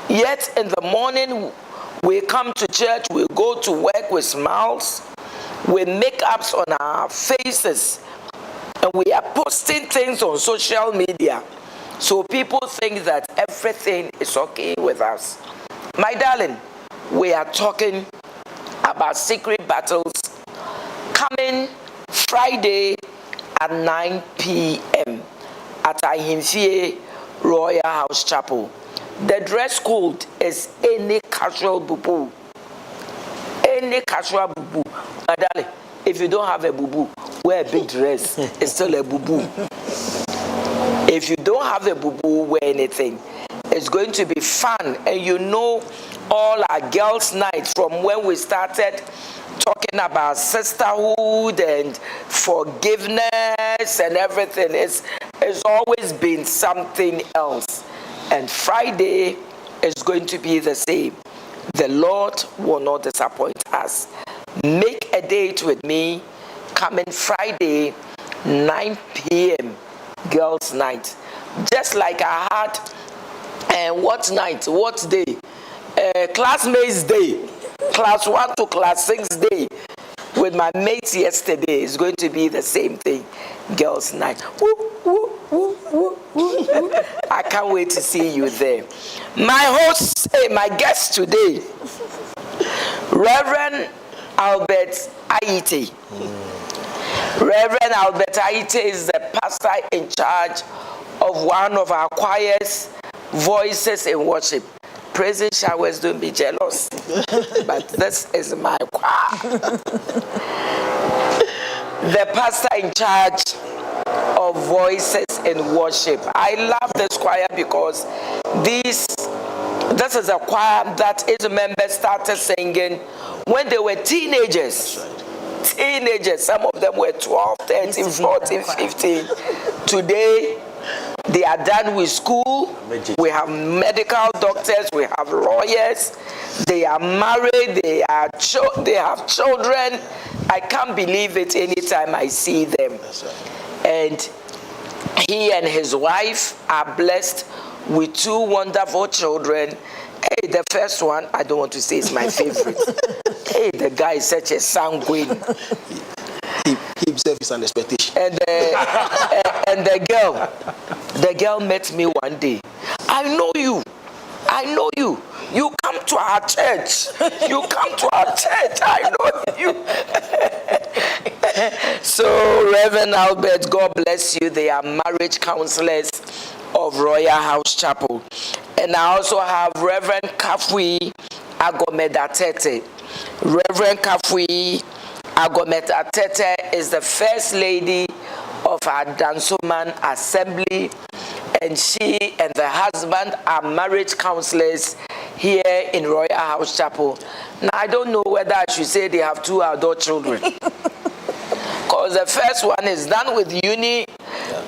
Yet in the morning, we come to church, we go to work with smiles, with makeups on our faces, and we are posting things on social media. So people think that everything is okay with us. My darling, we are talking about secret battles coming Friday at 9 p.m. at Ahimfie Royalhouse Chapel. The dress code is any casual boo-boo. Any casual boo-boo. My darling, if you don't have a boo-boo, wear a big dress. It's still a boo-boo. If you don't have a boo-boo, wear anything. It's going to be fun. And all our girls' nights from when we started talking about sisterhood and forgiveness and everything. It's always been something else. And Friday is going to be the same. The Lord will not disappoint us. Make a date with me coming Friday, 9 p.m. Girls' Night. Just like I had, what day? classmates day, class 1 to class 6 day with my mates yesterday is going to be the same thing. Girls' night. Woo, woo, woo, woo, woo, woo. I can't wait to see you there. My host, my guest today, Reverend Albert Aite. Reverend Albert Aite is the pastor in charge of one of our choirs, Voices in Worship. Praising showers, don't be jealous. But this is my choir. The pastor in charge of Voices in Worship. I love this choir because this is a choir that its members started singing when they were teenagers. Teenagers, some of them were 12, 13, 14, 15. Today, they are done with school. We have medical doctors, we have lawyers, they are married, they have children. I can't believe it anytime I see them. And he and his wife are blessed with 2 wonderful children. Hey, the first one, I don't want to say is my favorite. Hey, the guy is such a sanguine. He himself is an expectation. And the girl met me one day. I know you. You come to our church. I know you. So, Reverend Albert, God bless you. They are marriage counselors of Royalhouse Chapel. And I also have Reverend Kafui Agomedatete. Reverend Kafui Agomedatete is the first lady of our Dansoman Assembly, and she and the husband are marriage counselors here in Royalhouse Chapel. Now, I don't know whether I should say they have 2 adult children. Because the first one is done with uni,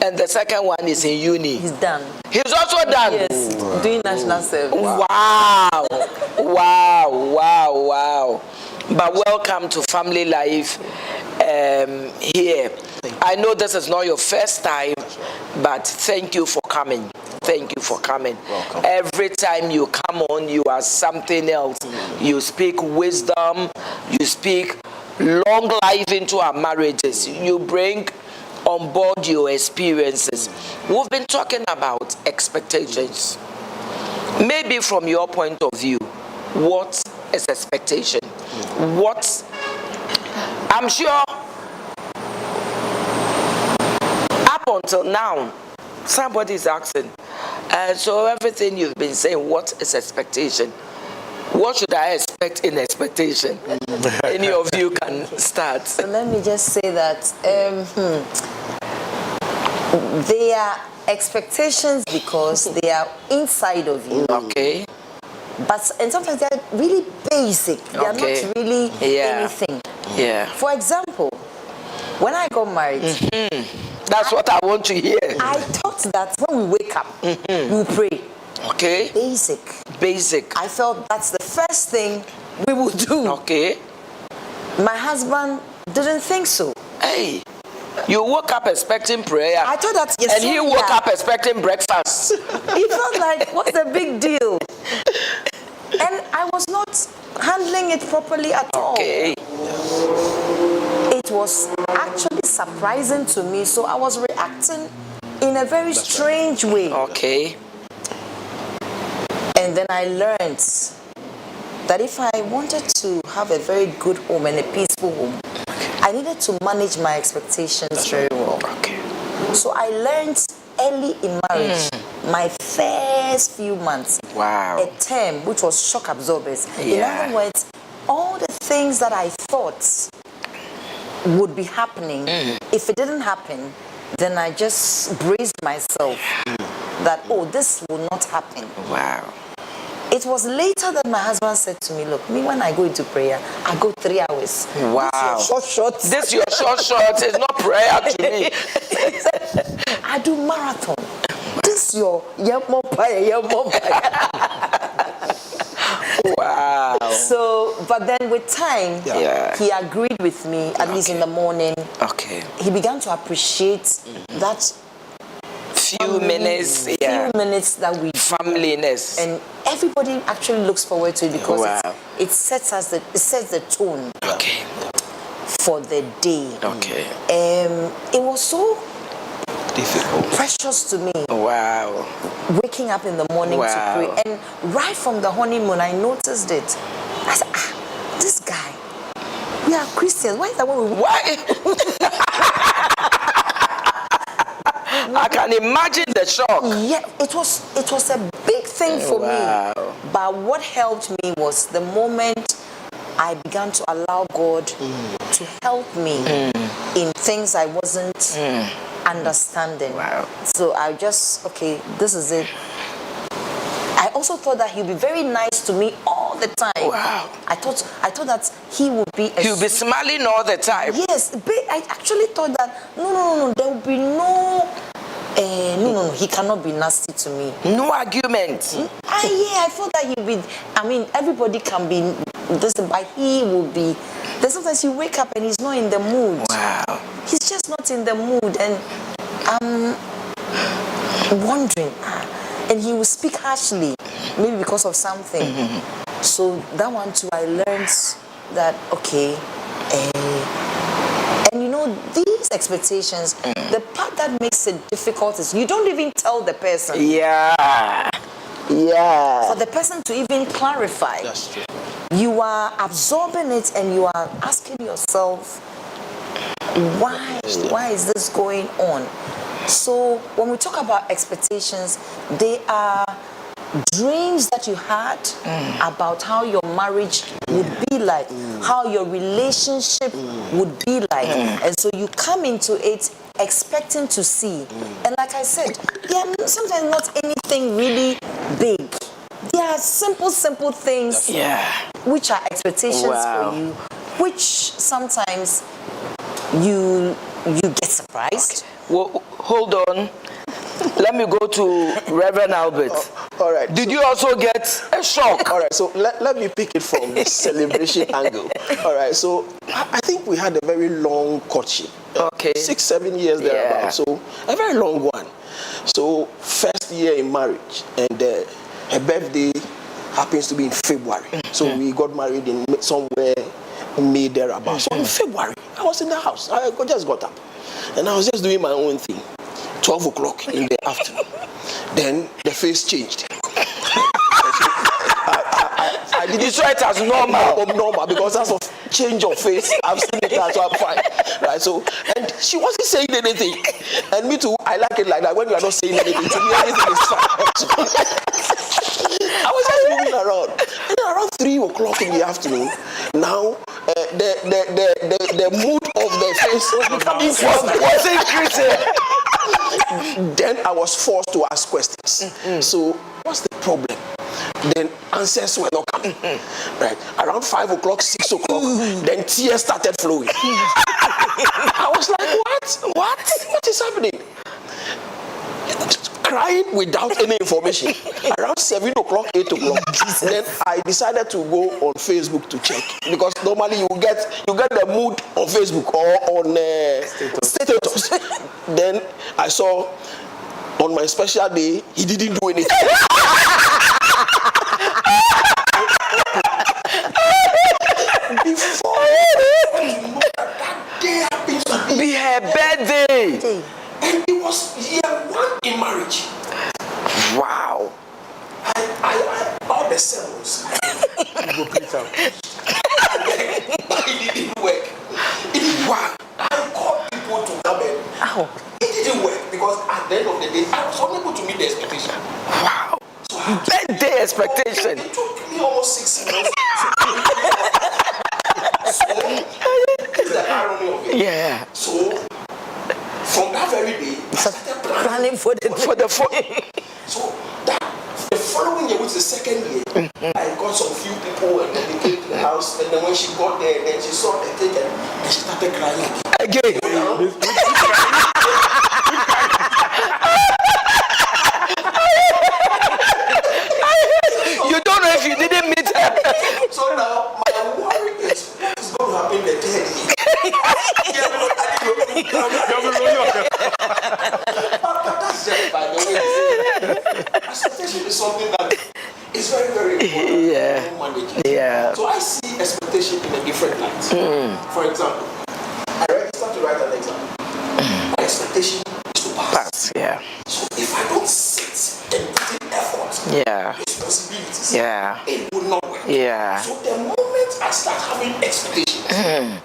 and the second one is in uni. He's done. He's also done? Yes, doing national service. Wow. Wow. But welcome to Family Life here. I know this is not your first time, but thank you for coming. Welcome. Every time you come on, you are something else. You speak wisdom, you speak long life into our marriages. You bring on board your experiences. We've been talking about expectations. Maybe from your point of view, what is expectation? What, I'm sure up until now, somebody is asking, so everything you've been saying, what is expectation? What should I expect in expectation? Any of you can start. So let me just say that they are expectations because they are inside of you. Okay. And sometimes they are really basic. They are not really anything. Yeah. For example, when I got married, that's what I want to hear. I thought that when we wake up, we pray. Okay. Basic. I felt that's the first thing we would do. Okay. My husband didn't think so. Hey, you woke up expecting prayer. I thought that and he woke up expecting breakfast. He felt like, what's the big deal? And I was not handling it properly at all. Okay. It was actually surprising to me, so I was reacting in a very strange way. Okay. And then I learned that if I wanted to have a very good home and a peaceful home, I needed to manage my expectations very well. Okay. So I learned early in marriage, my first few months, a term which was shock absorbers. In other words, all the things that I thought would be happening, if it didn't happen, then I just braced myself that, this will not happen. Wow. It was later that my husband said to me, look, me when I go into prayer, I go 3 hours. Wow. This your short short is not prayer to me. I do marathon. This your Wow. So, but then with time, he agreed with me, at least in the morning. Okay. He began to appreciate that few minutes that we familyness. And everybody actually looks forward to it because it sets the tone for the day. Okay. It was so difficult, precious to me. Wow. Waking up in the morning to pray, and right from the honeymoon, I noticed it. I said, this guy, we are Christians. Why is that what we? Why? I can imagine the shock. Yeah, it was a big thing for me. But what helped me was the moment I began to allow God to help me in things I wasn't understanding. Wow. So I just, this is it. I also thought that he'd be very nice to me all the time. Wow. I thought that he would be He'll be smiling all the time. Yes, but I actually thought that no, there will be no he cannot be nasty to me. No argument. I thought that he'd be, everybody can be this, but he will be. Then sometimes you wake up and he's not in the mood. Wow. He's just not in the mood, and I'm wondering, and he will speak harshly, maybe because of something. So that one too, I learned that, and you know, these expectations, the part that makes it difficult is you don't even tell the person. Yeah. For the person to even clarify. That's true. You are absorbing it and you are asking yourself, why is this going on? So when we talk about expectations, they are dreams that you had about how your marriage would be like, how your relationship would be like. And so you come into it expecting to see. And like I said, sometimes not anything really big. There are simple things which are expectations for you, which sometimes you get surprised. Well, hold on. Let me go to Reverend Albert. All right. Did you also get a shock? All right, so let me pick it from the celebration angle. All right, so I think we had a very long courtship. 6-7 years thereabouts. So a very long one. So first year in marriage, and her birthday happens to be in February. So we got married in somewhere in May thereabouts. So in February, I was in the house. I just got up, and I was just doing my own thing. 12 o'clock in the afternoon. Then the face changed. I didn't saw it as normal because as of change of face, I've seen it as so I'm fine. Right? So, and she wasn't saying anything. And me too, I like it like that. When you are not saying anything, to me everything is fine. I was just moving around. And then around 3 o'clock in the afternoon, now the mood of the face was becoming was increasing. Then I was forced to ask questions. So what's the problem? Then answers were not coming. Right. Around 5 o'clock, 6 o'clock, then tears started flowing. I was like, what is happening? Crying without any information. Around 7 o'clock, 8 o'clock, then I decided to go on Facebook to check, because normally you get the mood on Facebook or on status. Then I saw on my special day he didn't do anything. Before that day happens to be her birthday. And it was year 1 in marriage. Wow. I all the sermons. It didn't work. It didn't work. I called people to come in. It didn't work because at the end of the day, I was unable to meet the expectation. Wow. So birthday expectation. It took me almost 6 months. So, it's the irony of it. Yeah. So, from that very day, I started planning for the So the following year, which is the second year, I got some few people and then they came to the house, and then when she got there, then she saw the cake and she started crying again. You don't know if you didn't meet her. So now my worry is what is going to happen the third year. But that's just by the way. Acceptation is something that is very expectation is to pass. Yeah. So if I don't sit and put in effort, responsibilities, it will not work. Yeah. So the moment I start having expectations,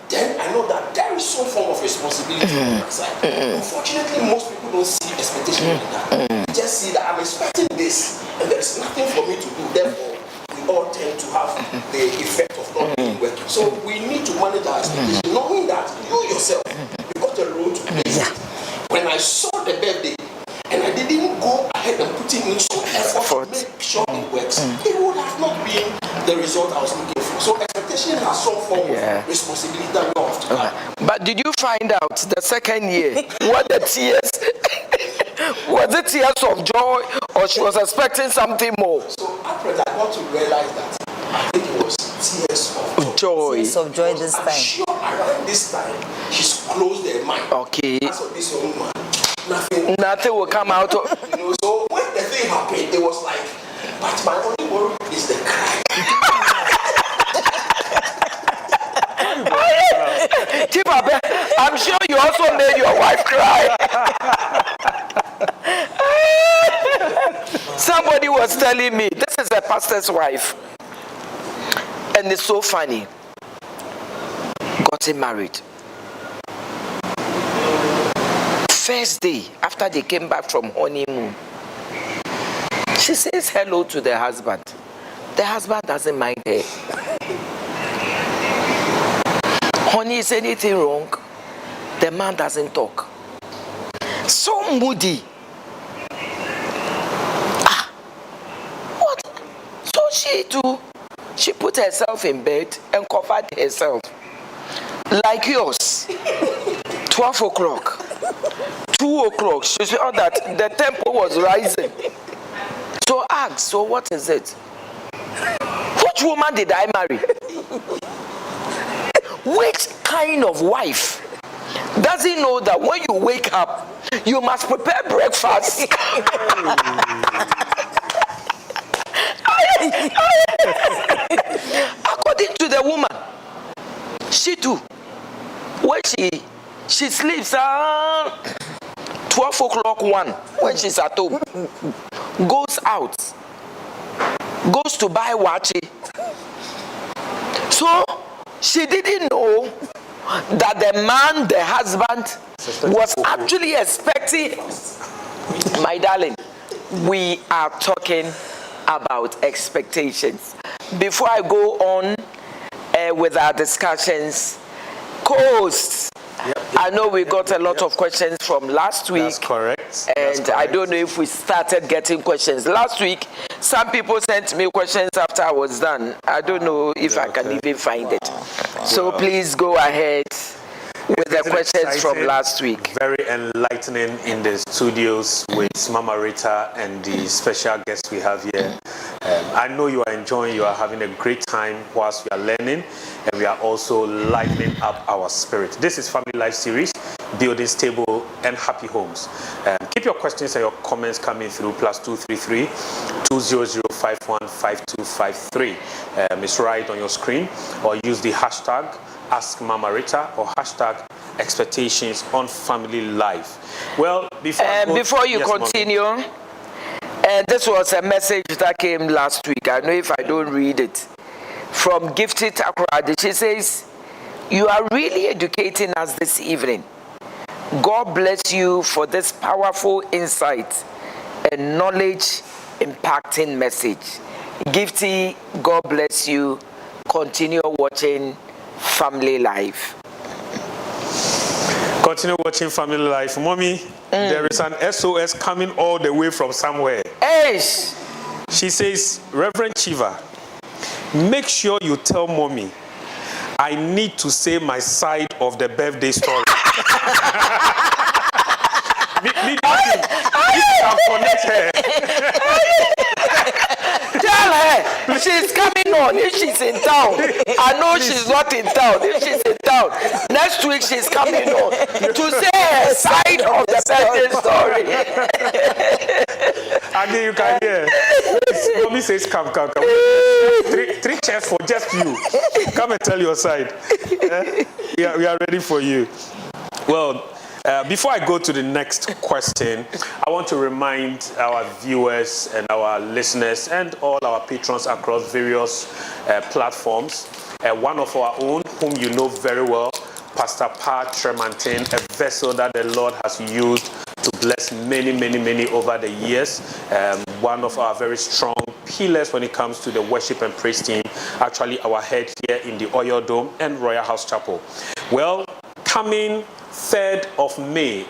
then I know that there is some form of responsibility on my side. Unfortunately, most people don't see expectation like that. They just see that I'm expecting this, and there's nothing for me to do. Therefore, we all tend to have the effect of not being working. So we need to manage our expectations, knowing that you yourself, you got a role to play. When I saw the birthday, and I didn't go ahead and put in some effort to make sure it works, it would have not been the result I was looking for. So expectation has some form of responsibility that we all have to have. But did you find out the second year what the tears? Was it tears of joy, or she was expecting something more? So after that, I got to realize that I think it was tears of joy. Tears of joy this time. I'm sure around this time, she's closed her mind. Okay. As for this young man, nothing will come out of. So when the thing happened, it was like, but my only worry is the cry. I'm sure you also made your wife cry. Somebody was telling me, this is a pastor's wife, and it's so funny. Got him married. First day after they came back from honeymoon, she says hello to the husband. The husband doesn't mind her. Honey, is anything wrong? The man doesn't talk. So moody. What? So she too, she put herself in bed and covered herself. Like yours. 12 o'clock. 2 o'clock. She saw that the tempo was rising. So ask, so what is it? Which woman did I marry? Which kind of wife doesn't know that when you wake up, you must prepare breakfast? According to the woman, she too, when she sleeps 12 o'clock 1 when she's at home, goes out, goes to buy wachi. So she didn't know that the man, the husband, was actually expecting. My darling, we are talking about expectations. Before I go on with our discussions, co-hosts, I know we got a lot of questions from last week. That's correct. And I don't know if we started getting questions. Last week, some people sent me questions after I was done. I don't know if I can even find it. So please go ahead with the questions from last week. Very enlightening in the studios with Mama Rita and the special guests we have here. I know you are enjoying, you are having a great time whilst we are learning, and we are also lightening up our spirit. This is Family Life Series, Building Stable and Happy Homes. Keep your questions and your comments coming through, +233 200515253. It's right on your screen, or use the hashtag Ask Mama Rita or hashtag Expectations on Family Life. Well, before you continue, this was a message that came last week. I know if I don't read it. From Gifted Akrah. She says, you are really educating us this evening. God bless you for this powerful insight and knowledge impacting message. Gifty, God bless you. Continue watching Family Life. Continue watching Family Life. Mommy, there is an SOS coming all the way from somewhere. She says, Reverend Chiva, make sure you tell Mommy I need to say my side of the birthday story. Connect her. Tell her she's coming on if she's in town. I know she's not in town. If she's in town, next week she's coming on to say her side of the birthday story. And then you can hear. Mommy says, come. Three chairs for just you. Come and tell your side. We are ready for you. Well, Before I go to the next question, I want to remind our viewers and our listeners and all our patrons across various platforms, one of our own, whom you know very well, Pastor Pa Tremantin, a vessel that the Lord has used to bless many over the years. One of our very strong pillars when it comes to the worship and praise team, actually our head here in the Oil Dome and Royalhouse Chapel. Well, coming 3rd of May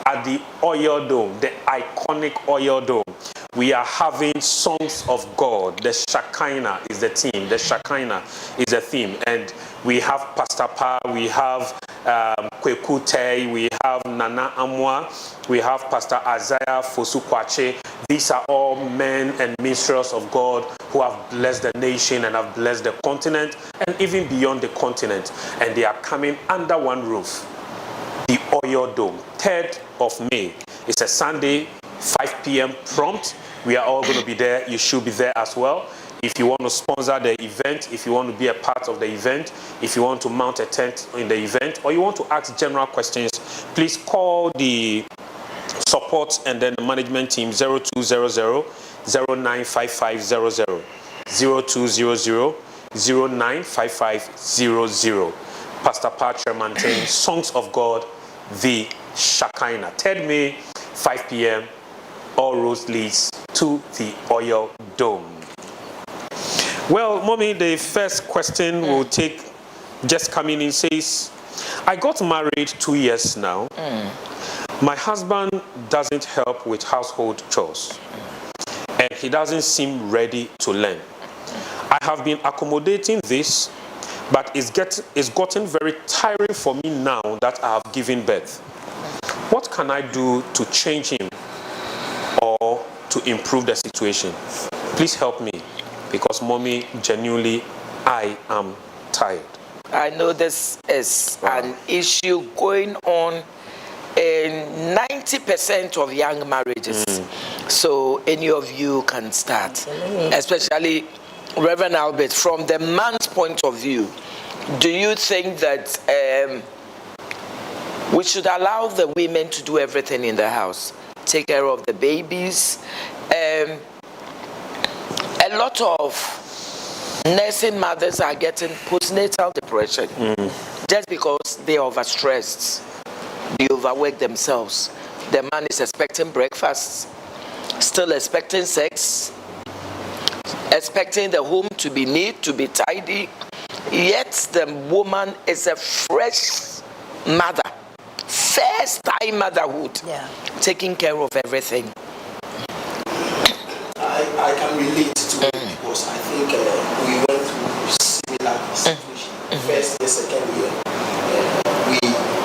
at the Oil Dome, the iconic Oil Dome, we are having Songs of God. The Shekinah is the theme. The Shekinah is the theme. And we have Pastor Pa, we have Kweku Tei, we have Nana Amwa, we have Pastor Isaiah Fosu Kwache. These are all men and minstrels of God who have blessed the nation and have blessed the continent and even beyond the continent. And they are coming under one roof, the Oil Dome, 3rd of May. It's a Sunday, 5 p.m. prompt. We are all going to be there. You should be there as well. If you want to sponsor the event, if you want to be a part of the event, if you want to mount a tent in the event, or you want to ask general questions, please call the support and then the management team 0200 095500 0200 095500. Pastor Patrick Mantain, Songs of God, the Shekinah. 3rd May, 5 p.m. All roads leads to the Oil Dome. Well, Mommy, the first question we'll take, just coming in, says, I got married 2 years now. My husband doesn't help with household chores, and he doesn't seem ready to learn. I have been accommodating this, but it's gotten very tiring for me now that I have given birth. What can I do to change him or to improve the situation? Please help me, because Mommy, genuinely, I am tired. I know this is an issue going on in 90% of young marriages. So any of you can start, especially Reverend Albert, from the man's point of view. Do you think that we should allow the women to do everything in the house, take care of the babies? A lot of nursing mothers are getting postnatal depression just because they are overstressed, they overwork themselves. The man is expecting breakfast, still expecting sex, expecting the home to be neat, to be tidy, yet the woman is a fresh mother, first time motherhood, taking care of everything. I can relate to it because I think we went through similar situation. First year, second year, we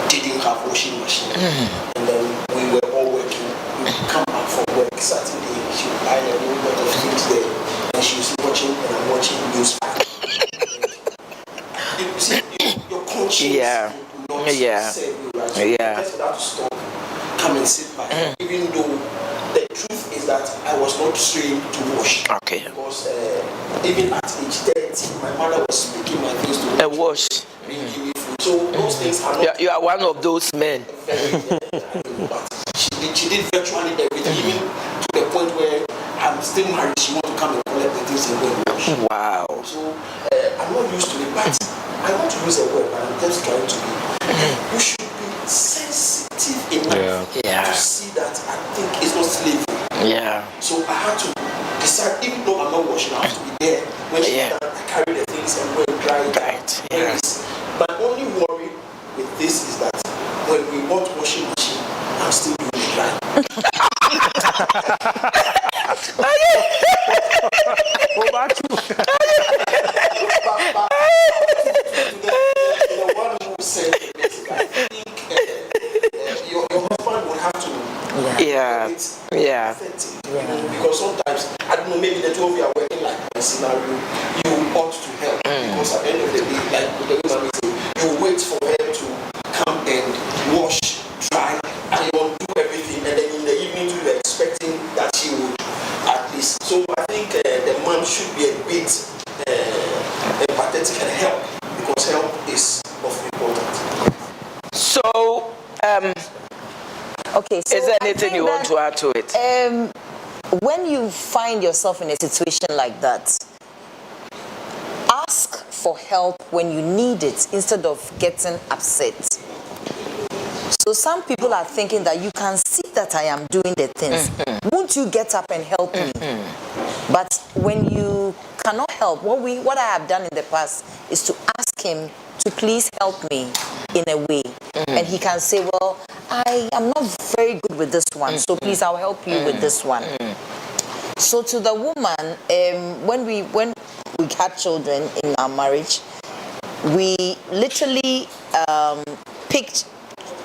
didn't have washing machine, and then we were all working. We come back from work Saturday, she would buy a little bit of things there, and she was watching, and I'm watching news. You see, your conscience will not serve you right. Just have to stop, come and sit back, even though the truth is that I was not trained to wash. Okay. Because even at age 30, my mother was speaking my things to wash. Bringing me food. So those things are not. You are one of those men. But she did virtually everything, even to the point where I'm still married. She wants to come and collect the things and go and wash. Wow. So I'm not used to it, but I want to use a word, but I'm just trying to be. You should be sensitive enough to see that I think it's not slavery. So I had to decide, even though I'm not washing, I have to be there. When she's done, I carry the things and go and dry it. My only worry with this is that when we bought washing machine, I'm still doing it dry. The one who said this, I think your husband would have to because sometimes, I don't know, maybe the two of you are working like a scenario, you ought to help because at the end of the day, like the woman is saying, you wait for her to come and wash, dry, and do everything, and then in the evening you are expecting that she would at least. So I think the man should be a bit empathetic and help, because help is of importance. So Okay, so is there anything you want to add to it? When you find yourself in a situation like that, ask for help when you need it instead of getting upset. So some people are thinking that you can see that I am doing the things. Won't you get up and help me? But when you cannot help, what I have done in the past is to ask him to please help me in a way. And he can say, well, I am not very good with this one, so please I'll help you with this one. So to the woman, when we had children in our marriage, we literally picked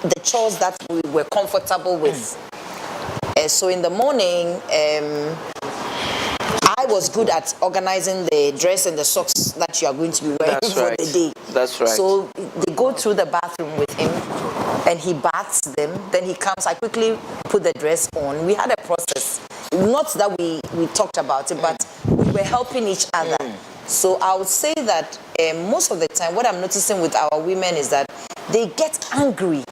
the chores that we were comfortable with. So in the morning, I was good at organizing the dress and the socks that you are going to be wearing for the day. That's right. So they go through the bathroom with him and he baths them. Then he comes, I quickly put the dress on. We had a process. Not that we talked about it, but we were helping each other. So I would say that most of the time, what I'm noticing with our women is that they get angry.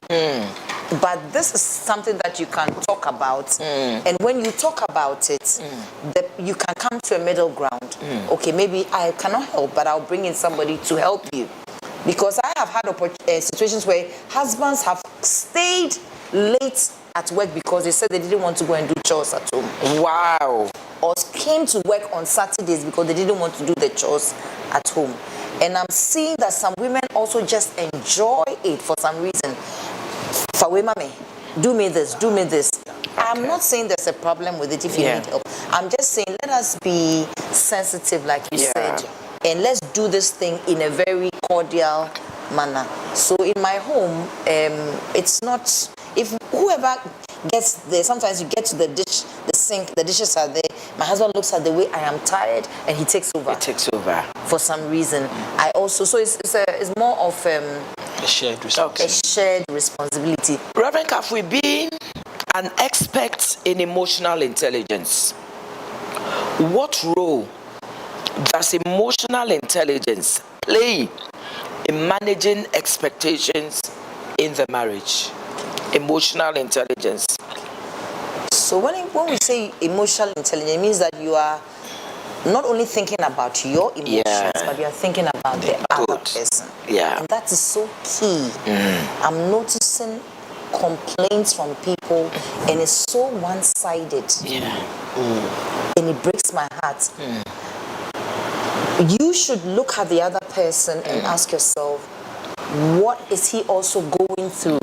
But this is something that you can talk about. And when you talk about it, you can come to a middle ground. Okay, maybe I cannot help, but I'll bring in somebody to help you. Because I have had situations where husbands have stayed late at work because they said they didn't want to go and do chores at home. Wow. Or came to work on Saturdays because they didn't want to do the chores at home. And I'm seeing that some women also just enjoy it for some reason. Fawe mame, do me this, do me this. I'm not saying there's a problem with it if you need help. I'm just saying let us be sensitive, like you said, and let's do this thing in a very cordial manner. So in my home, it's not, if whoever gets there, sometimes you get to the dish, the sink, the dishes are there. My husband looks at the way I am tired and he takes over. It takes over. For some reason. I also, so it's more of a shared responsibility. Reverend, have we been an expert in emotional intelligence? What role does emotional intelligence play in managing expectations in the marriage? Emotional intelligence. So when we say emotional intelligence, it means that you are not only thinking about your emotions, but you are thinking about the other person. Yeah. And that is so key. I'm noticing complaints from people, and it's so one-sided. And it breaks my heart. You should look at the other person and ask yourself, what is he also going through?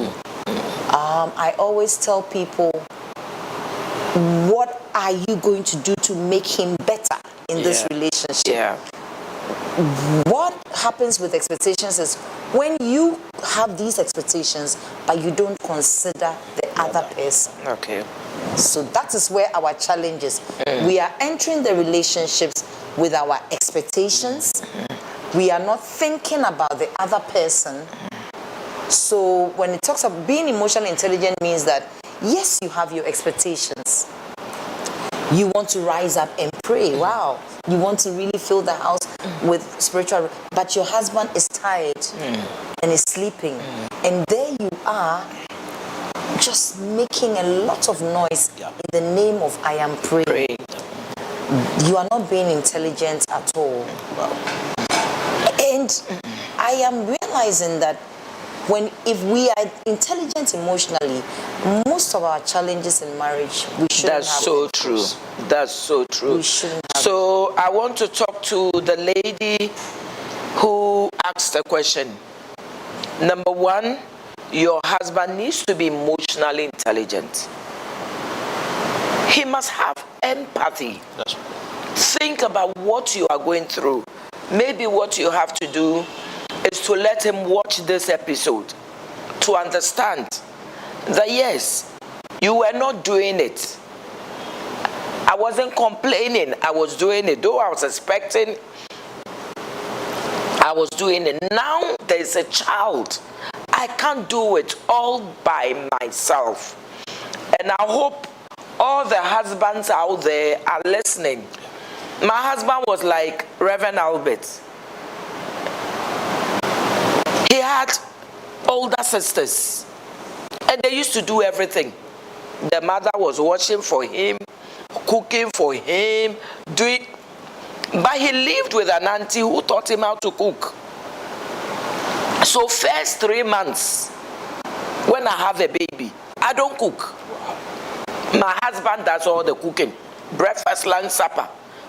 I always tell people, what are you going to do to make him better in this relationship? What happens with expectations is when you have these expectations, but you don't consider the other person. Okay. So that is where our challenge is. We are entering the relationships with our expectations. We are not thinking about the other person. So when it talks about being emotionally intelligent means that, yes, you have your expectations. You want to rise up and pray. Wow. You want to really fill the house with spiritual, but your husband is tired and is sleeping. And there you are, just making a lot of noise in the name of I am praying. You are not being intelligent at all. And I am realizing that if we are intelligent emotionally, most of our challenges in marriage, we shouldn't have. That's so true. That's so true. We shouldn't have. So I want to talk to the lady who asked the question. Number one, your husband needs to be emotionally intelligent. He must have empathy. Think about what you are going through. Maybe what you have to do is to let him watch this episode to understand that yes, you were not doing it. I wasn't complaining, I was doing it. Though I was expecting, I was doing it. Now there's a child. I can't do it all by myself. And I hope all the husbands out there are listening. My husband was like Reverend Albert. He had older sisters, and they used to do everything. The mother was watching for him, cooking for him, doing. But he lived with an auntie who taught him how to cook. So first 3 months, when I have a baby, I don't cook. My husband does all the cooking. Breakfast, lunch, supper.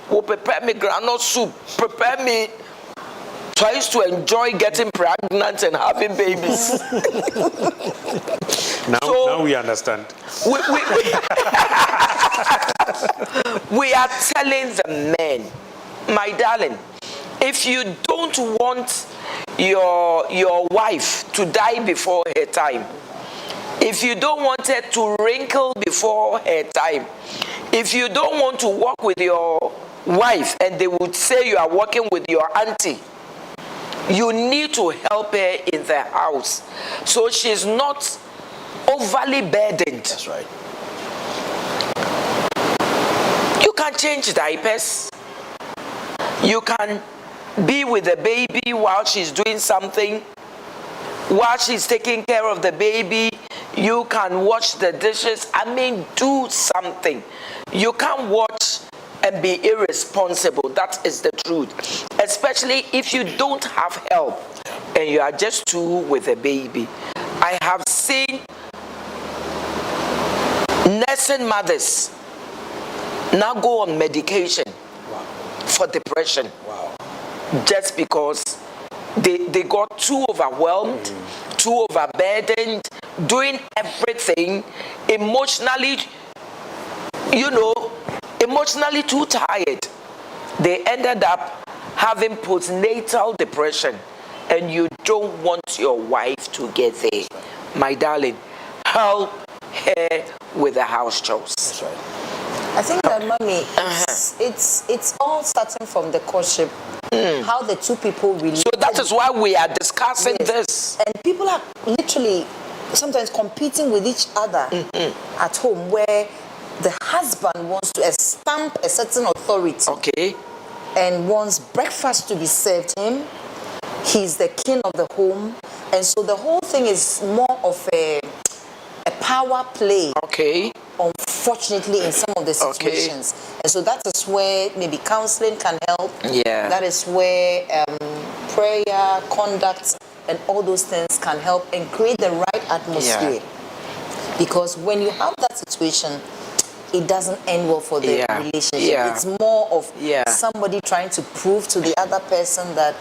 Will prepare me groundnut soup, prepare me. So I used to enjoy getting pregnant and having babies. Now we understand. We are telling the men, my darling, if you don't want your wife to die before her time, if you don't want her to wrinkle before her time, if you don't want to walk with your wife and they would say you are working with your auntie, you need to help her in the house so she's not overly burdened. That's right. You can change diapers. You can be with the baby while she's doing something. While she's taking care of the baby, you can wash the dishes. I mean, do something. You can't watch and be irresponsible. That is the truth. Especially if you don't have help and you are just two with a baby. I have seen nursing mothers now go on medication for depression. Just because they got too overwhelmed, too overburdened, doing everything, emotionally too tired. They ended up having postnatal depression, and you don't want your wife to get there. My darling, help her with the house chores. That's right. I think that, mommy, it's all starting from the courtship, how the two people relate. So that is why we are discussing this. And people are literally sometimes competing with each other at home, where the husband wants to stamp a certain authority. Okay. And wants breakfast to be served him. He's the king of the home. And so the whole thing is more of a power play. Okay. Unfortunately, in some of the situations. Okay. And so that is where maybe counseling can help. Yeah. That is where prayer, conduct, and all those things can help and create the right atmosphere. Yeah. Because when you have that situation, it doesn't end well for the relationship. Yeah. It's more of somebody trying to prove to the other person that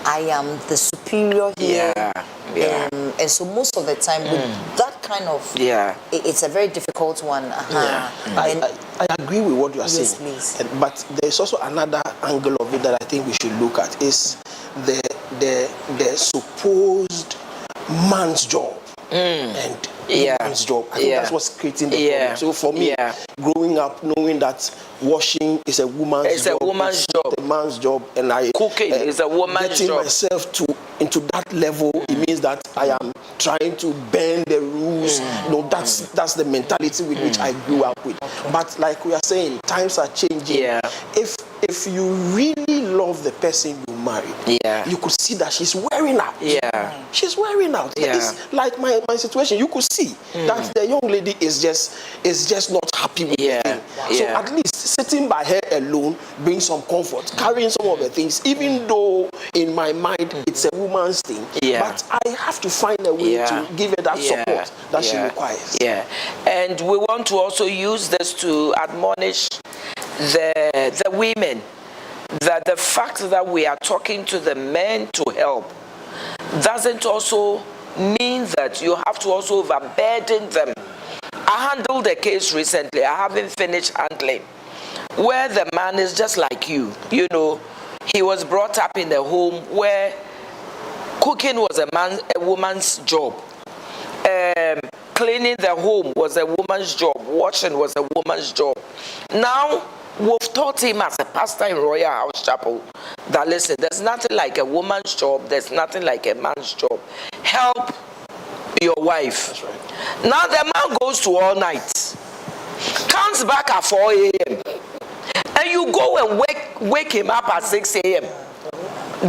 I am the superior here. Yeah. And so most of the time with that kind of, it's a very difficult one. I agree with what you are saying. Please. But there's also another angle of it that I think we should look at, is the supposed man's job. And woman's job. I think that's what's creating the problem. So for me, growing up knowing that washing is a woman's job, a man's job, and cooking is a woman's getting job. myself into that level, it means that I am trying to bend the rules. That's the mentality with which I grew up with. But like we are saying, times are changing. If you really love the person you married, you could see that she's wearing out. She's wearing out. It's like my situation. You could see that the young lady is just not happy with the thing. So at least sitting by her alone brings some comfort, carrying some of the things, even though in my mind it's a woman's thing. But I have to find a way to give her that support that she requires. And we want to also use this to admonish the women, that the fact that we are talking to the men to help doesn't also mean that you have to also overburden them. I handled a case recently, I haven't finished handling, where the man is just like you. He was brought up in a home where cooking was a woman's job. Cleaning the home was a woman's job. Washing was a woman's job. Now, we've taught him as a pastor in Royalhouse Chapel that, listen, there's nothing like a woman's job. There's nothing like a man's job. Help your wife. That's right. Now the man goes to all night, comes back at 4 a.m. and you go and wake him up at 6 a.m.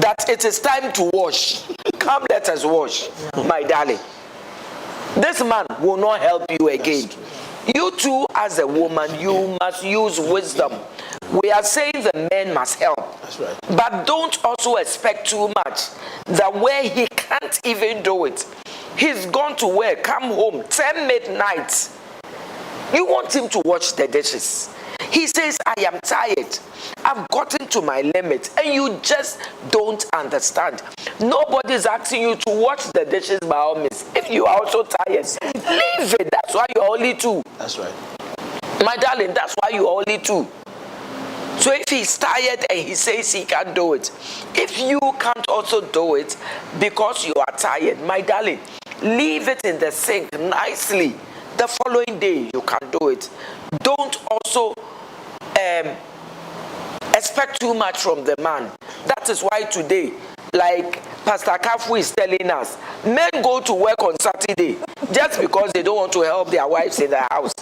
that it is time to wash. Come, let us wash, my darling. This man will not help you again. You too, as a woman, you must use wisdom. We are saying the men must help. That's right. But don't also expect too much. That way he can't even do it. He's gone to work, come home, 10 midnight. You want him to wash the dishes. He says, I am tired. I've gotten to my limit. And you just don't understand. Nobody's asking you to wash the dishes by all means. If you are also tired, leave it. That's why you're only two. That's right. My darling, that's why you're only two. So if he's tired and he says he can't do it, if you can't also do it because you are tired, my darling, leave it in the sink nicely. The following day you can do it. Don't also expect too much from the man. That is why today, like Pastor Kafu is telling us, men go to work on Saturday just because they don't want to help their wives in the house.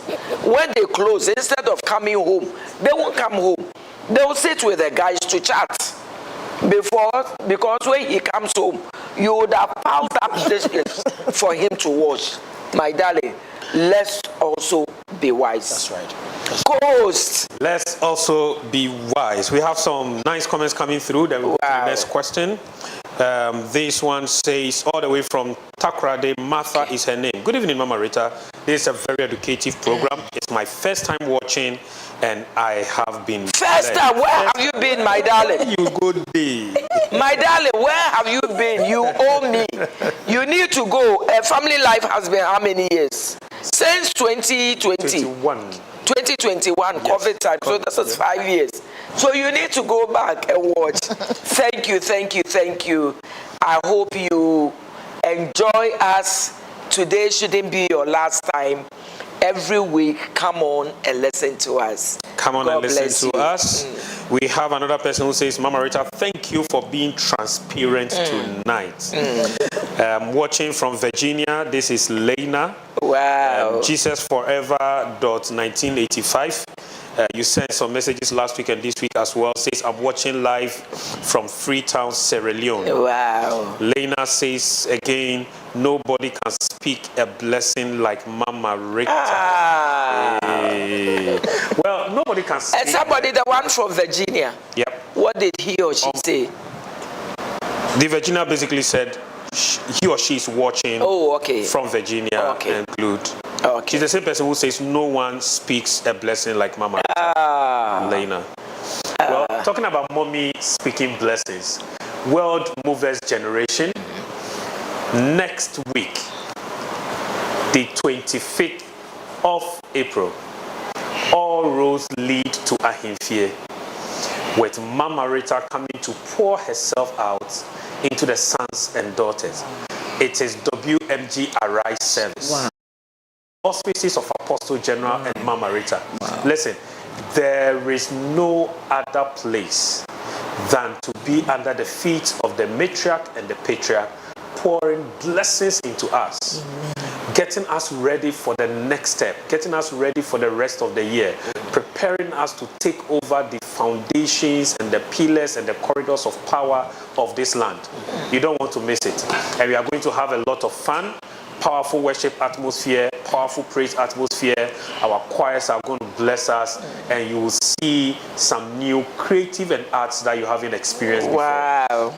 When they close, instead of coming home, they won't come home. They will sit with the guys to chat. Because when he comes home, you would have piled up dishes for him to wash. My darling, let's also be wise. That's right. Co-host. Let's also be wise. We have some nice comments coming through. Then we'll go to the next question. This one says, all the way from Takoradi, Martha is her name. Good evening, Mama Rita. This is a very educative program. It's my first time watching, and I have been First time, where have you been, my darling? You good day. My darling, where have you been? You owe me. You need to go. Family life has been how many years? Since 2020. 2021, yes. COVID time. So this is 5 years. So you need to go back and watch. Thank you. I hope you enjoy us. Today shouldn't be your last time. Every week, come on and listen to us. Come on and listen to us. We have another person who says, Mama Rita, thank you for being transparent tonight. Watching from Virginia, this is Lena. Wow. Jesus Forever. 1985. You sent some messages last week and this week as well. Says, I'm watching live from Freetown, Sierra Leone. Wow. Lena says again, nobody can speak a blessing like Mama Rita. Hey. Well, nobody can speak. And somebody, the one from Virginia. Yep. What did he or she say? The Virginia basically said he or she is watching from Virginia and Glued. Okay. She's the same person who says no one speaks a blessing like Mama Rita. Lena. Well, talking about mommy speaking blessings, World Movers Generation, next week, the 25th of April, all roads lead to Ahimfie, with Mama Rita coming to pour herself out into the sons and daughters. It is WMG Arise service. Wow. Auspices of Apostle General and Mama Rita. Wow. Listen, there is no other place than to be under the feet of the matriarch and the patriarch, pouring blessings into us. Amen. Getting us ready for the next step, getting us ready for the rest of the year, preparing us to take over the foundations and the pillars and the corridors of power of this land. You don't want to miss it. And we are going to have a lot of fun, powerful worship atmosphere, powerful praise atmosphere. Our choirs are going to bless us, and you will see some new creative and arts that you haven't experienced before. Wow.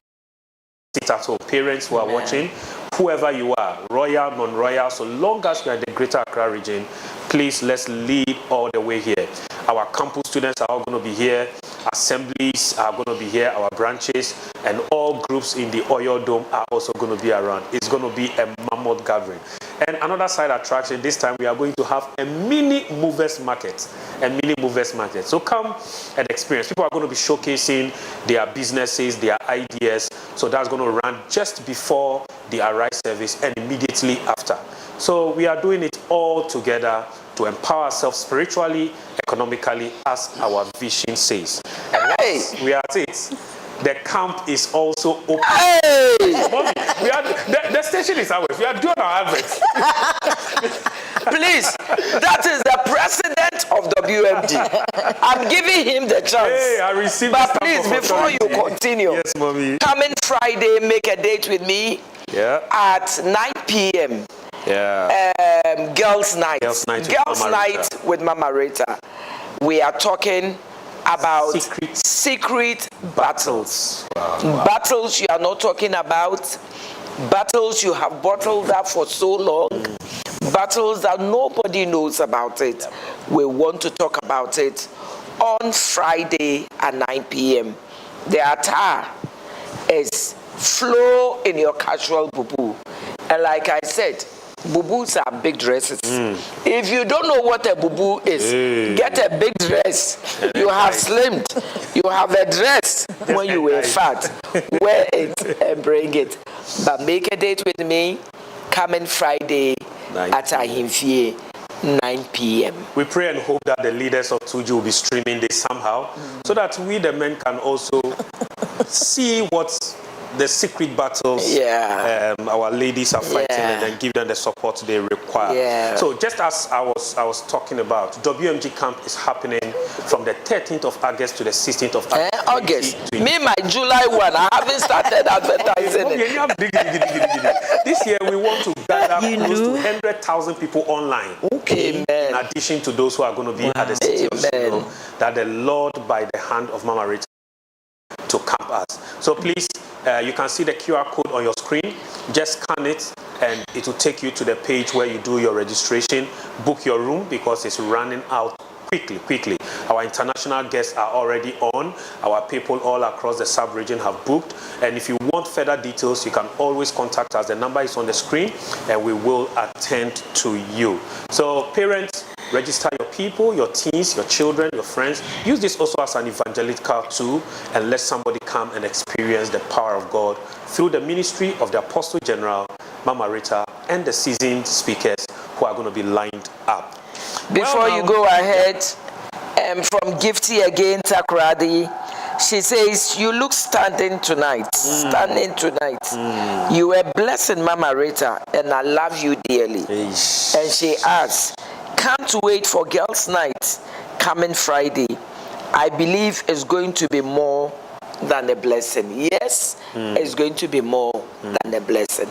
Sit at home, parents who are watching, whoever you are, royal, non-royal, so long as you are in the Greater Accra region, please let's lead all the way here. Our campus students are all going to be here, assemblies are going to be here, our branches, and all groups in the Oil Dome are also going to be around. It's going to be a mammoth gathering. And another side attraction, this time we are going to have a mini movers market. So come and experience. People are going to be showcasing their businesses, their ideas. So that's going to run just before the Arise service and immediately after. So we are doing it all together to empower ourselves spiritually, economically, as our vision says. And once we are at it, the camp is also open. Hey! Mommy, the station is ours. We are doing our adverts. Please, that is the president of WMD. I'm giving him the chance. Hey, I received. But please, before you continue, yes, mommy. Coming Friday, make a date with me at 9 p.m. Girls' Night. Girls' Night with Mama Rita. We are talking about secret battles. Wow. Battles you are not talking about. Battles you have bottled up for so long. Battles that nobody knows about it. We want to talk about it on Friday at 9 p.m. The attire is flow in your casual bubu. And like I said, bubus are big dresses. If you don't know what a bubu is, get a big dress. You have slimmed. You have a dress when you were fat. Wear it and bring it. But make a date with me coming Friday at Ahimfie, 9 p.m. We pray and hope that the leaders of Tuju will be streaming this somehow, so that we the men can also see what the secret battles our ladies are fighting, and then give them the support they require. So just as I was talking about, WMG camp is happening from the 13th of August to the 16th of August. Me, my July 1, I haven't started advertising it. This year we want to gather close to 100,000 people online. Amen. In addition to those who are going to be at the city, that the Lord by the hand of Mama Rita to camp us. So please, you can see the QR code on your screen. Just scan it and it will take you to the page where you do your registration. Book your room because it's running out quickly. Our international guests are already on. Our people all across the sub-region have booked. And if you want further details, you can always contact us. The number is on the screen and we will attend to you. So parents, register your people, your teens, your children, your friends. Use this also as an evangelical tool and let somebody come and experience the power of God through the ministry of the Apostle General, Mama Rita, and the seasoned speakers who are going to be lined up. Before you go ahead, from Gifty again, Takradi, she says, you look standing tonight. You were blessing Mama Rita, and I love you dearly. And she asks, can't wait for Girls' Night coming Friday. I believe it's going to be more than a blessing. Yes, it's going to be more than a blessing.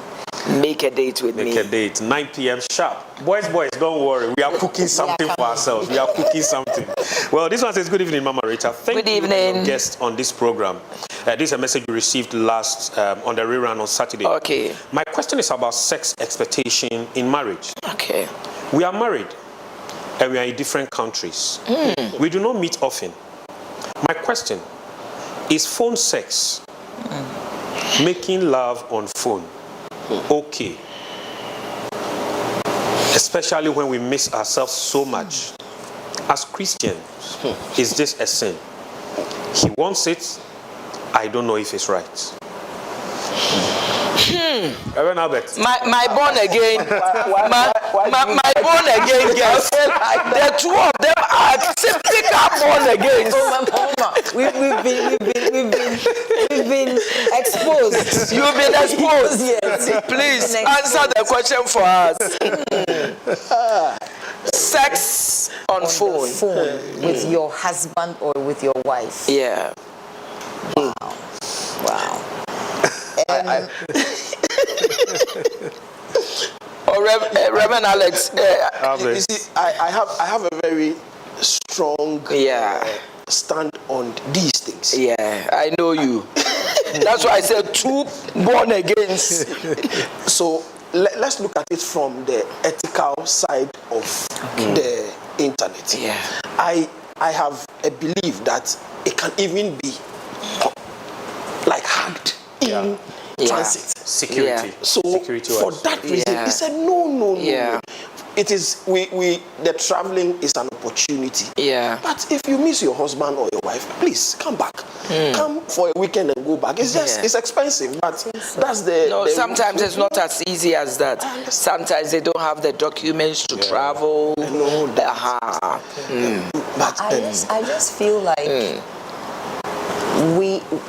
Make a date with me. Make a date, 9 p.m. sharp. Boys, don't worry. We are cooking something for ourselves. We are cooking something. Well, this one says, good evening, Mama Rita. Thank you for your guest on this program. This is a message we received last on the rerun on Saturday. Okay. My question is about sex expectation in marriage. Okay. We are married and we are in different countries. We do not meet often. My question is, phone sex, making love on phone, okay, especially when we miss ourselves so much? As Christians, is this a sin? He wants it. I don't know if it's right. Reverend Albert. My born again, my born again girls. The two of them are typical born again. We've been exposed. You've been exposed. Yes. Please answer the question for us. Sex on phone with your husband or with your wife. Yeah. Wow. Reverend Alex. You see, I have a very strong stand on these things. Yeah, I know you. That's why I said two born agains. So let's look at it from the ethical side of the internet. Yeah. I have a belief that it can even be like hacked in transit. Security. So for that reason, he said no. It is the traveling is an opportunity. Yeah. But if you miss your husband or your wife, please come back. Come for a weekend and go back. It's just it's expensive, but that's the. No, sometimes it's not as easy as that. Sometimes they don't have the documents to travel. But I just feel like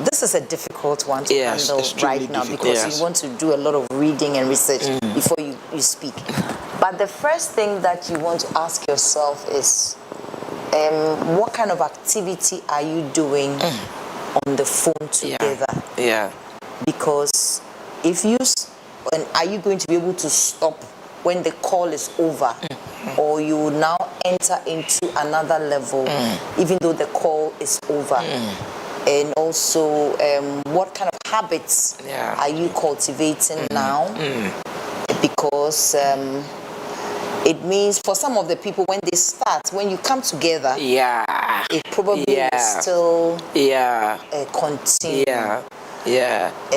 this is a difficult one to handle right now because you want to do a lot of reading and research before you speak. But the first thing that you want to ask yourself is, what kind of activity are you doing on the phone together? Yeah. Because if you, and are you going to be able to stop when the call is over, or you now enter into another level, even though the call is over. And also, what kind of habits are you cultivating now? Because it means for some of the people, when they start, when you come together, it probably will still continue.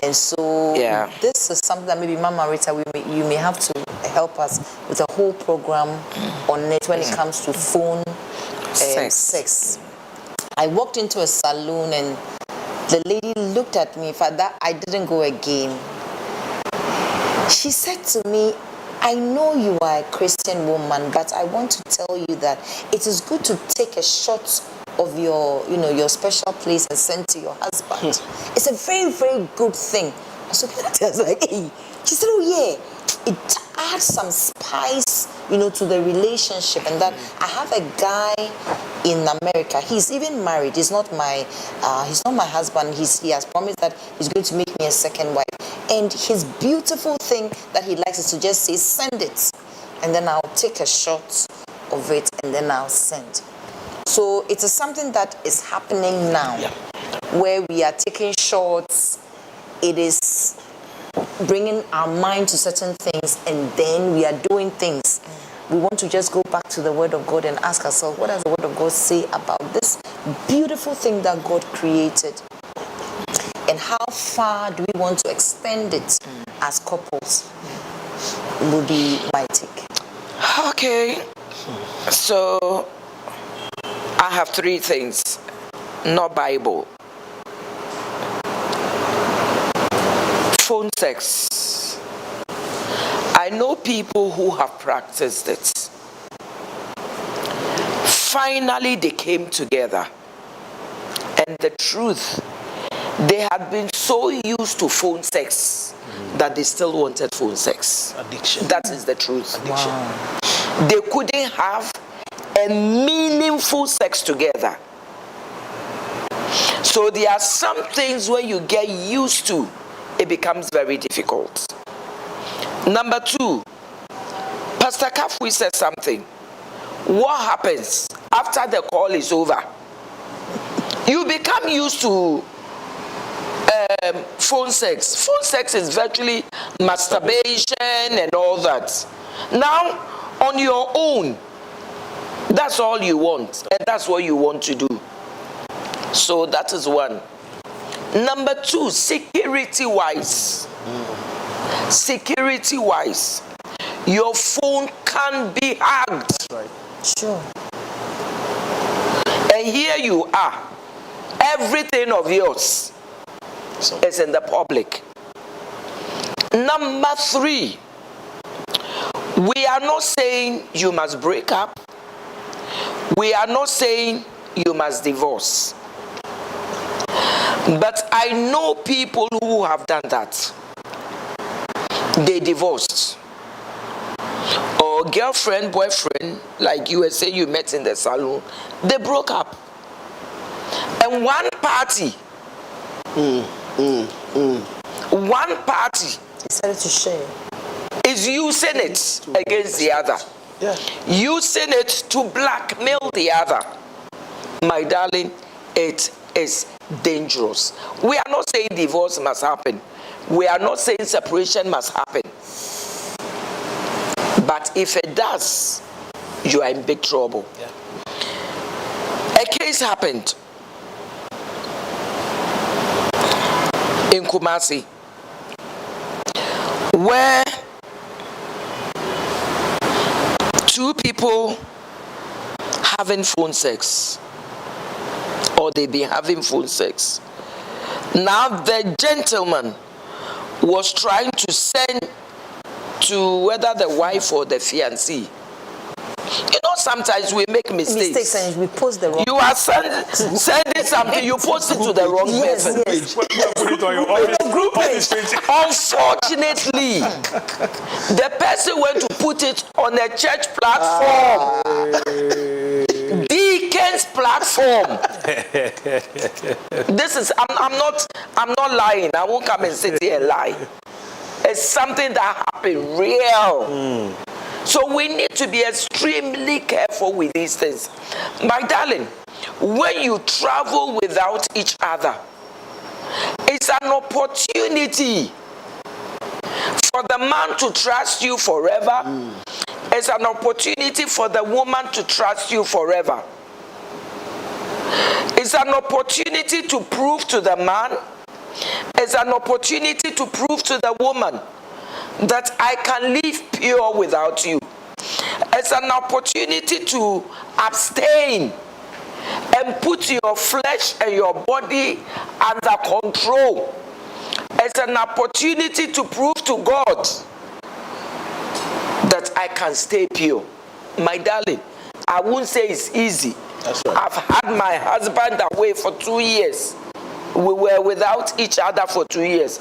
And so this is something that maybe Mama Rita, you may have to help us with a whole program on it when it comes to phone sex. I walked into a saloon and the lady looked at me. For that, I didn't go again. She said to me, I know you are a Christian woman, but I want to tell you that it is good to take a shot of your, your special place and send to your husband. It's a very, very good thing. So I was like, hey. She said, oh yeah, it adds some spice, to the relationship. And that I have a guy in America. He's even married. He's not my husband. He has promised that he's going to make me a second wife. And his beautiful thing that he likes is to just say, send it. And then I'll take a shot of it and then I'll send. So it is something that is happening now, where we are taking shots. It is bringing our mind to certain things, and then we are doing things. We want to just go back to the Word of God and ask ourselves, what does the Word of God say about this beautiful thing that God created? And how far do we want to extend it as couples? Will be my take. Okay. So I have 3 things. Not Bible. Phone sex. I know people who have practiced it. Finally, they came together. And the truth, they had been so used to phone sex that they still wanted phone sex. Addiction. That is the truth. Addiction. Wow. They couldn't have a meaningful sex together. So there are some things when you get used to, it becomes very difficult. Number 2, Pastor Kafui said something. What happens after the call is over? You become used to phone sex. Phone sex is virtually masturbation and all that. Now, on your own, that's all you want, and that's what you want to do. So that is one. Number 2, security-wise. Security-wise, your phone can be hacked. Right. Sure. And here you are. Everything of yours is in the public. Number 3, we are not saying you must break up. We are not saying you must divorce. But I know people who have done that. They divorced. Or girlfriend, boyfriend, like you were saying you met in the salon, they broke up. And one party, one party Decided to share. is using it against the other. Yeah. Using it to blackmail the other. My darling, it is dangerous. We are not saying divorce must happen. We are not saying separation must happen. But if it does, you are in big trouble. Yeah. A case happened in Kumasi where 2 people having phone sex, or they've been having phone sex. Now the gentleman was trying to send to whether the wife or the fiancé. You know, sometimes we make mistakes. And we post the wrong. You are sending something, you post it to the wrong person. Yes. Put it on your office page. Unfortunately, the person went to put it on a church platform. Deacon's platform. This is, I'm not lying. I won't come and sit here and lie. It's something that happened real. So we need to be extremely careful with these things. My darling, when you travel without each other, it's an opportunity for the man to trust you forever. It's an opportunity for the woman to trust you forever. It's an opportunity to prove to the man, it's an opportunity to prove to the woman that I can live pure without you. It's an opportunity to abstain and put your flesh and your body under control. It's an opportunity to prove to God that I can stay pure. My darling, I won't say it's easy. That's right. I've had my husband away for 2 years. We were without each other for 2 years.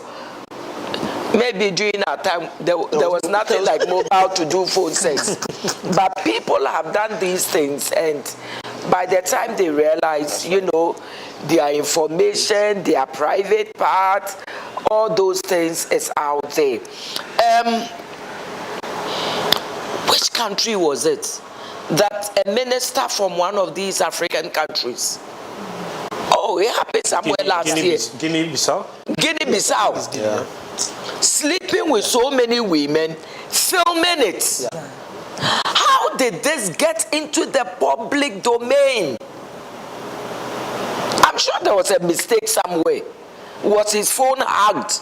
Maybe during our time, there was nothing like mobile to do phone sex. But people have done these things, and by the time they realize, their information, their private part, all those things is out there. Which country was it that a minister from one of these African countries? Oh, it happened somewhere last year. Guinea-Bissau? Guinea-Bissau. Yeah. Sleeping with so many women, filming it. Yeah. How did this get into the public domain? I'm sure there was a mistake somewhere. Was his phone hacked?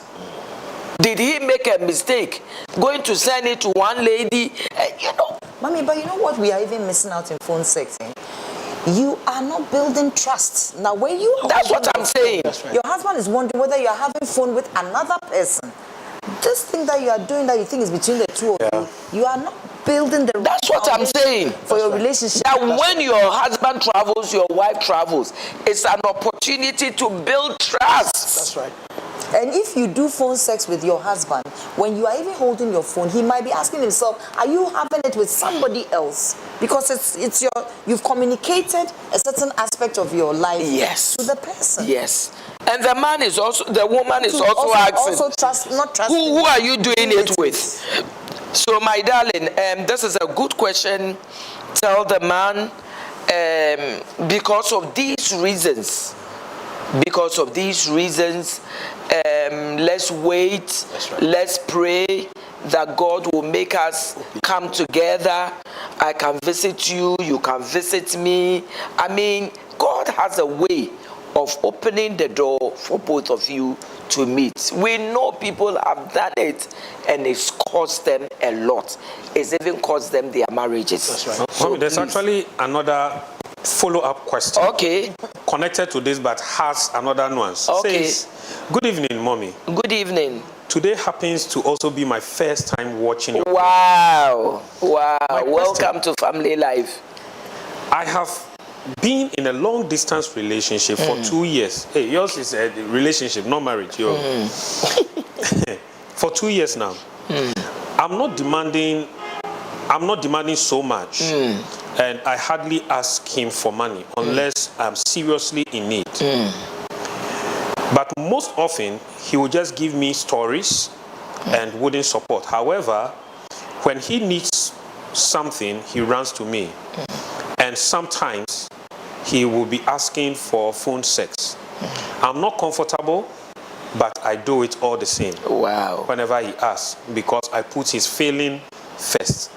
Did he make a mistake going to send it to one lady? Mommy, but you know what we are even missing out in phone sex? You are not building trust. Now, when you are... That's what I'm saying. That's right. Your husband is wondering whether you are having fun with another person. This thing that you are doing that you think is between the two of you are not building the... That's what I'm saying. For your relationship. That when your husband travels, your wife travels, it's an opportunity to build trust. That's right. And if you do phone sex with your husband, when you are even holding your phone, he might be asking himself, are you having it with somebody else? Because it's you've communicated a certain aspect of your life to the person. Yes. And the man is also, the woman is also asking, who are you doing it with? So my darling, this is a good question. Tell the man, because of these reasons, let's wait, let's pray that God will make us come together. I can visit you, you can visit me. I mean, God has a way of opening the door for both of you to meet. We know people have done it, and it's cost them a lot. It's even cost them their marriages. That's right. So there's actually another follow-up question. Okay. Connected to this, but has another nuance. Okay. Says, good evening, Mommy. Good evening. Today happens to also be my first time watching your Wow. Wow. question. Welcome to Family Life. I have been in a long-distance relationship for 2 years. Hey, yours is a relationship, not marriage. For 2 years now. I'm not demanding so much. And I hardly ask him for money unless I'm seriously in need. But most often, he will just give me stories and wouldn't support. However, when he needs something, he runs to me. And sometimes, he will be asking for phone sex. I'm not comfortable, but I do it all the same. Wow. Whenever he asks, because I put his feeling first.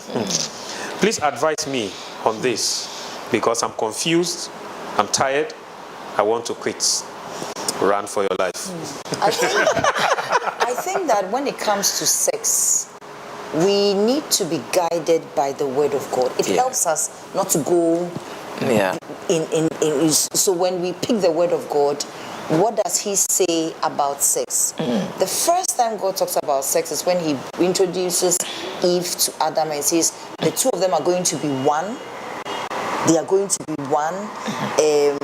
Please advise me on this, because I'm confused, I'm tired, I want to quit. Run for your life. I think that when it comes to sex, we need to be guided by the word of God. It helps us not to go so when we pick the word of God, what does he say about sex? The first time God talks about sex is when he introduces Eve to Adam and says the two of them are going to be one. They are going to be one. And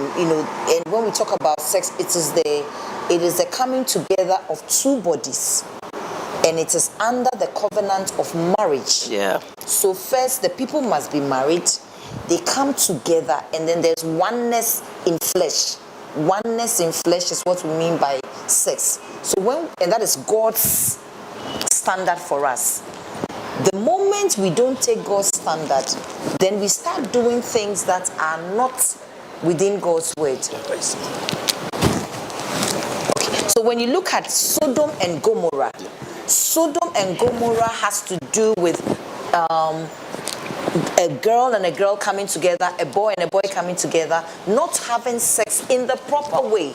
when we talk about sex, it is the coming together of two bodies. And it is under the covenant of marriage. Yeah. So first, the people must be married. They come together, and then there's oneness in flesh. Oneness in flesh is what we mean by sex. So and that is God's standard for us. The moment we don't take God's standard, then we start doing things that are not within God's word. So when you look at Sodom and Gomorrah, Sodom and Gomorrah has to do with a girl and a girl coming together, a boy and a boy coming together, not having sex in the proper way.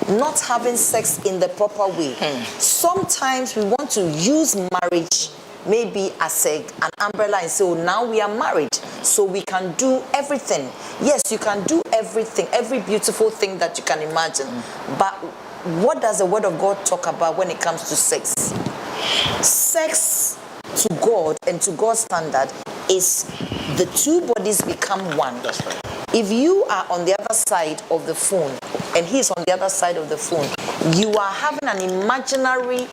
Not having sex in the proper way. Sometimes we want to use marriage maybe as an umbrella and say, oh, now we are married, so we can do everything. Yes, you can do everything, every beautiful thing that you can imagine. But what does the word of God talk about when it comes to sex? Sex to God and to God's standard is the two bodies become one. That's right. If you are on the other side of the phone and he's on the other side of the phone, you are having an imaginary,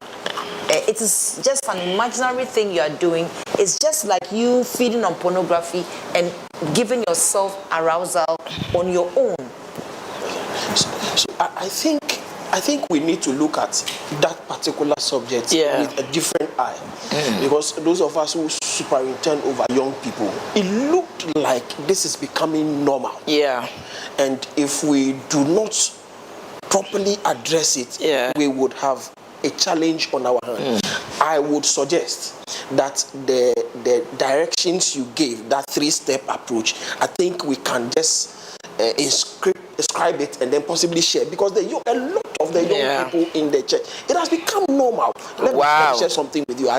it is just an imaginary thing you are doing. It's just like you feeding on pornography and giving yourself arousal on your own. So I think we need to look at that particular subject with a different eye. Because those of us who superintend over young people, it looked like this is becoming normal. Yeah. And if we do not properly address it, we would have a challenge on our hands. I would suggest that the directions you gave, that 3-step approach, I think we can just inscribe it and then possibly share, because a lot of the young people in the church, it has become normal. Let me share something with you,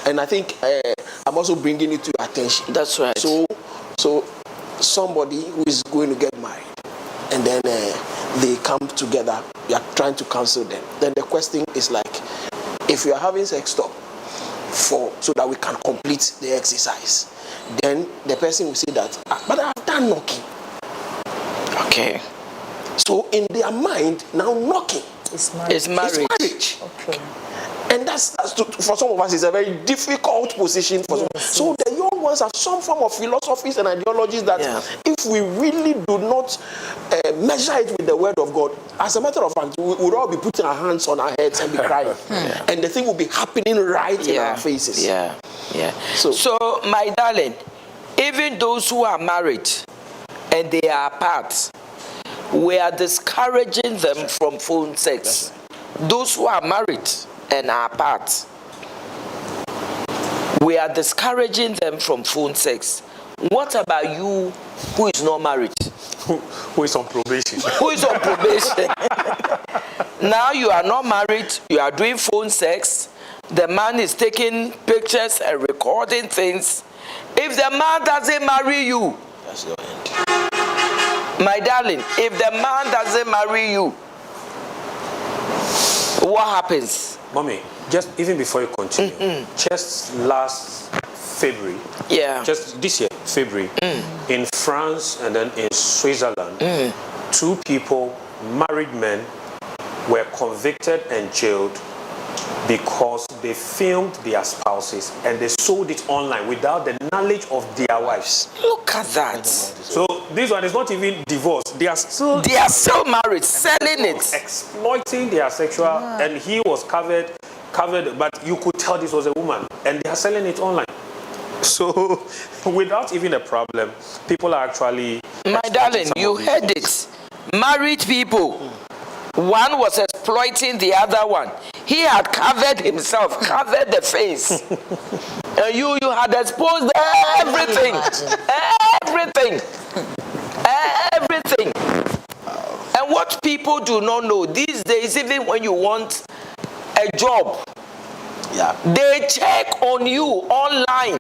and I think I'm also bringing it to your attention. That's right. So somebody who is going to get married, and then they come together, you are trying to counsel them. Then the question is like, if you are having sex talk so that we can complete the exercise, then the person will say that, but I've done knocking. Okay. So in their mind, now knocking is marriage. Okay. And that's for some of us, it's a very difficult position for some. So the young ones have some form of philosophies and ideologies that if we really do not measure it with the word of God, as a matter of fact, we would all be putting our hands on our heads and be crying. And the thing will be happening right in our faces. So my darling, even those who are married and they are apart, we are discouraging them from phone sex. Those who are married and are apart, we are discouraging them from phone sex. What about you who is not married? Who is on probation? Who is on probation? Now you are not married, you are doing phone sex, the man is taking pictures and recording things. If the man doesn't marry you, that's your end. My darling, if the man doesn't marry you, what happens? Mommy, just even before you continue, just last February, just this year, February, in France and then in Switzerland, 2 people, married men, were convicted and jailed because they filmed their spouses and they sold it online without the knowledge of their wives. Look at that. So this one is not even divorced. They are still married, selling it, exploiting their sexual, and he was covered, but you could tell this was a woman, and they are selling it online. So without even a problem, people are actually. My darling, you heard it. Married people. One was exploiting the other one. He had covered himself, covered the face. And you had exposed everything. Everything. And what people do not know, these days, even when you want a job, they check on you online.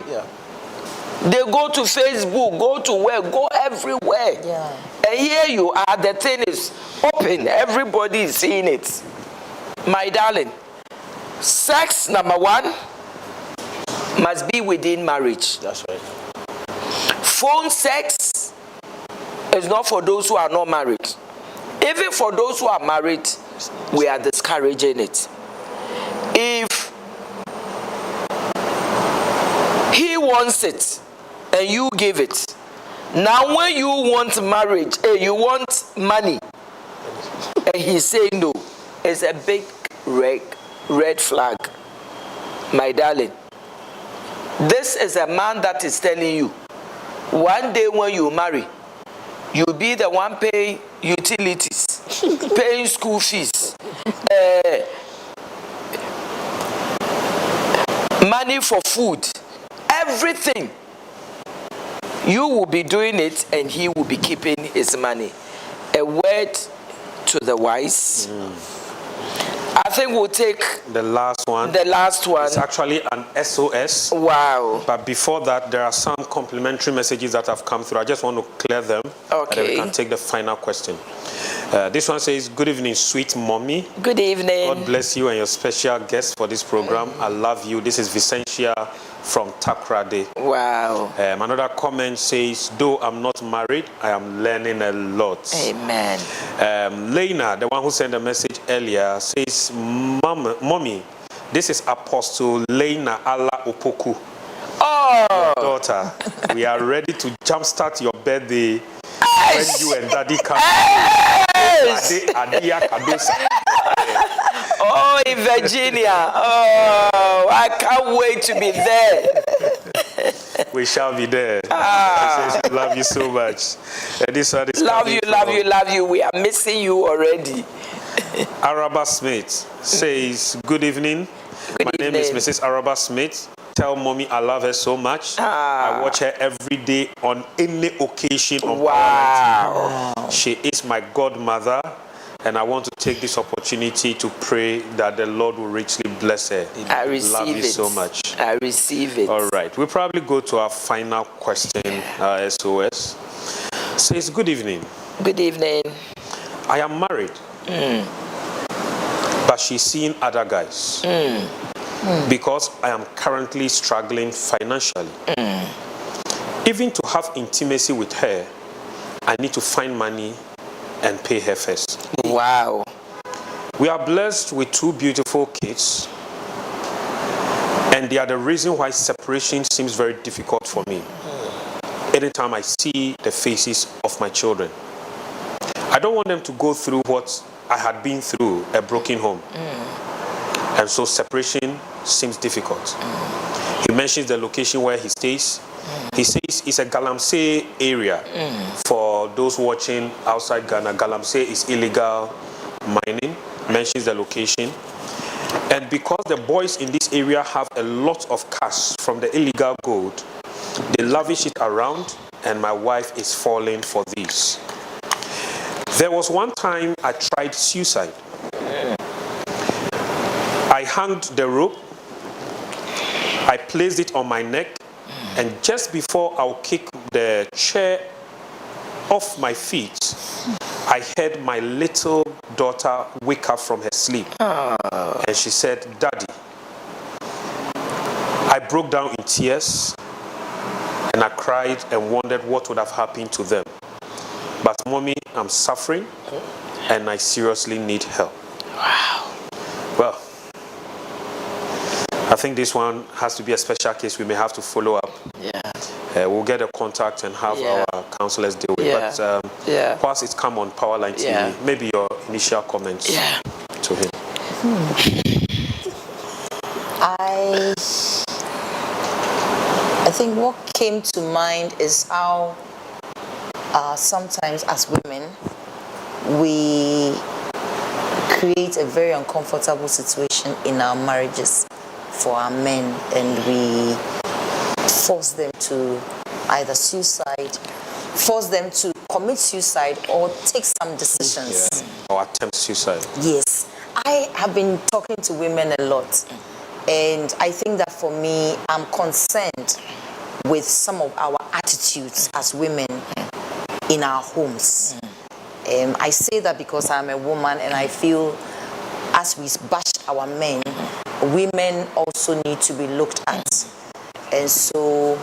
They go to Facebook, go to where, go everywhere. And here you are, the thing is open, everybody is seeing it. My darling, sex, number 1, must be within marriage. That's right. Phone sex is not for those who are not married. Even for those who are married, we are discouraging it. If he wants it and you give it, now when you want marriage, you want money, and he's saying no, it's a big red flag. My darling, This is a man that is telling you, one day when you marry, you'll be the one paying utilities, paying school fees, money for food, everything. You will be doing it and he will be keeping his money. A word to the wise. I think we'll take the last one. The last one. It's actually an SOS. Wow. But before that, there are some complimentary messages that have come through. I just want to clear them. Okay. And then we can take the final question. This one says, good evening, sweet mommy. Good evening. God bless you and your special guest for this program. I love you. This is Vicentia from Takrade. Wow. Another comment says, though I'm not married, I am learning a lot. Amen. Lena, the one who sent a message earlier, says, Mommy, this is Apostle Lena Ala Opoku. Oh! Your daughter. We are ready to jumpstart your birthday when you and Daddy come. Oh, in Virginia. Oh, I can't wait to be there. We shall be there. Says, we love you so much. This one is love you. We are missing you already. Araba Smith says, good evening. My name is Mrs. Araba Smith. Tell mommy I love her so much. I watch her every day on any occasion on Power 90. She is my godmother, and I want to take this opportunity to pray that the Lord will richly bless her. I receive love you so much. I receive it. All right. We'll probably go to our final question, SOS. Says, good evening. Good evening. I am married, but she's seeing other guys. Because I am currently struggling financially. Even to have intimacy with her, I need to find money and pay her first. Wow. We are blessed with 2 beautiful kids, and they are the reason why separation seems very difficult for me. Anytime I see the faces of my children, I don't want them to go through what I had been through, a broken home. And so separation seems difficult. He mentions the location where he stays. He says it's a Galamsey area. For those watching outside Ghana, Galamsey is illegal mining. Mentions the location. And because the boys in this area have a lot of cash from the illegal gold, they lavish it around, and my wife is falling for this. There was one time I tried suicide. I hanged the rope, I placed it on my neck, and just before I'll kick the chair off my feet, I heard my little daughter wake up from her sleep. And she said, Daddy. I broke down in tears, and I cried and wondered what would have happened to them. But Mommy, I'm suffering, and I seriously need help. Wow. Well, I think this one has to be a special case. We may have to follow up. We'll get a contact and have our counselors deal with it. But whilst it's come on Powerline TV, maybe your initial comments to him. I think what came to mind is how sometimes as women we create a very uncomfortable situation in our marriages for our men, and we force them to either suicide, force them to commit suicide, or take some decisions. Or attempt suicide. Yes. I have been talking to women a lot, and I think that for me, I'm concerned with some of our attitudes as women in our homes. I say that because I'm a woman, and I feel as we bash our men, women also need to be looked at. And so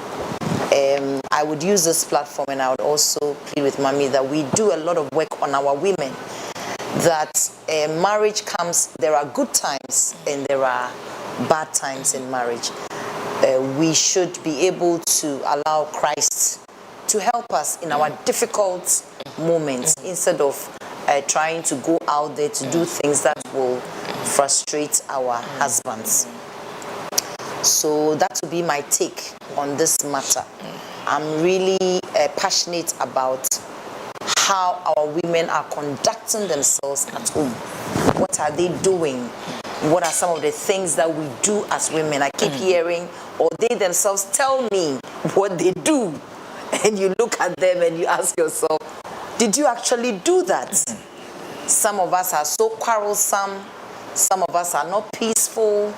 I would use this platform, and I would also plead with Mommy that we do a lot of work on our women. That marriage comes, there are good times and there are bad times in marriage. We should be able to allow Christ to help us in our difficult moments, instead of trying to go out there to do things that will frustrate our husbands. So that will be my take on this matter. I'm really passionate about how our women are conducting themselves at home. What are they doing? What are some of the things that we do as women? I keep hearing, or they themselves tell me what they do. And you look at them and you ask yourself, did you actually do that? Some of us are so quarrelsome. Some of us are not peaceful.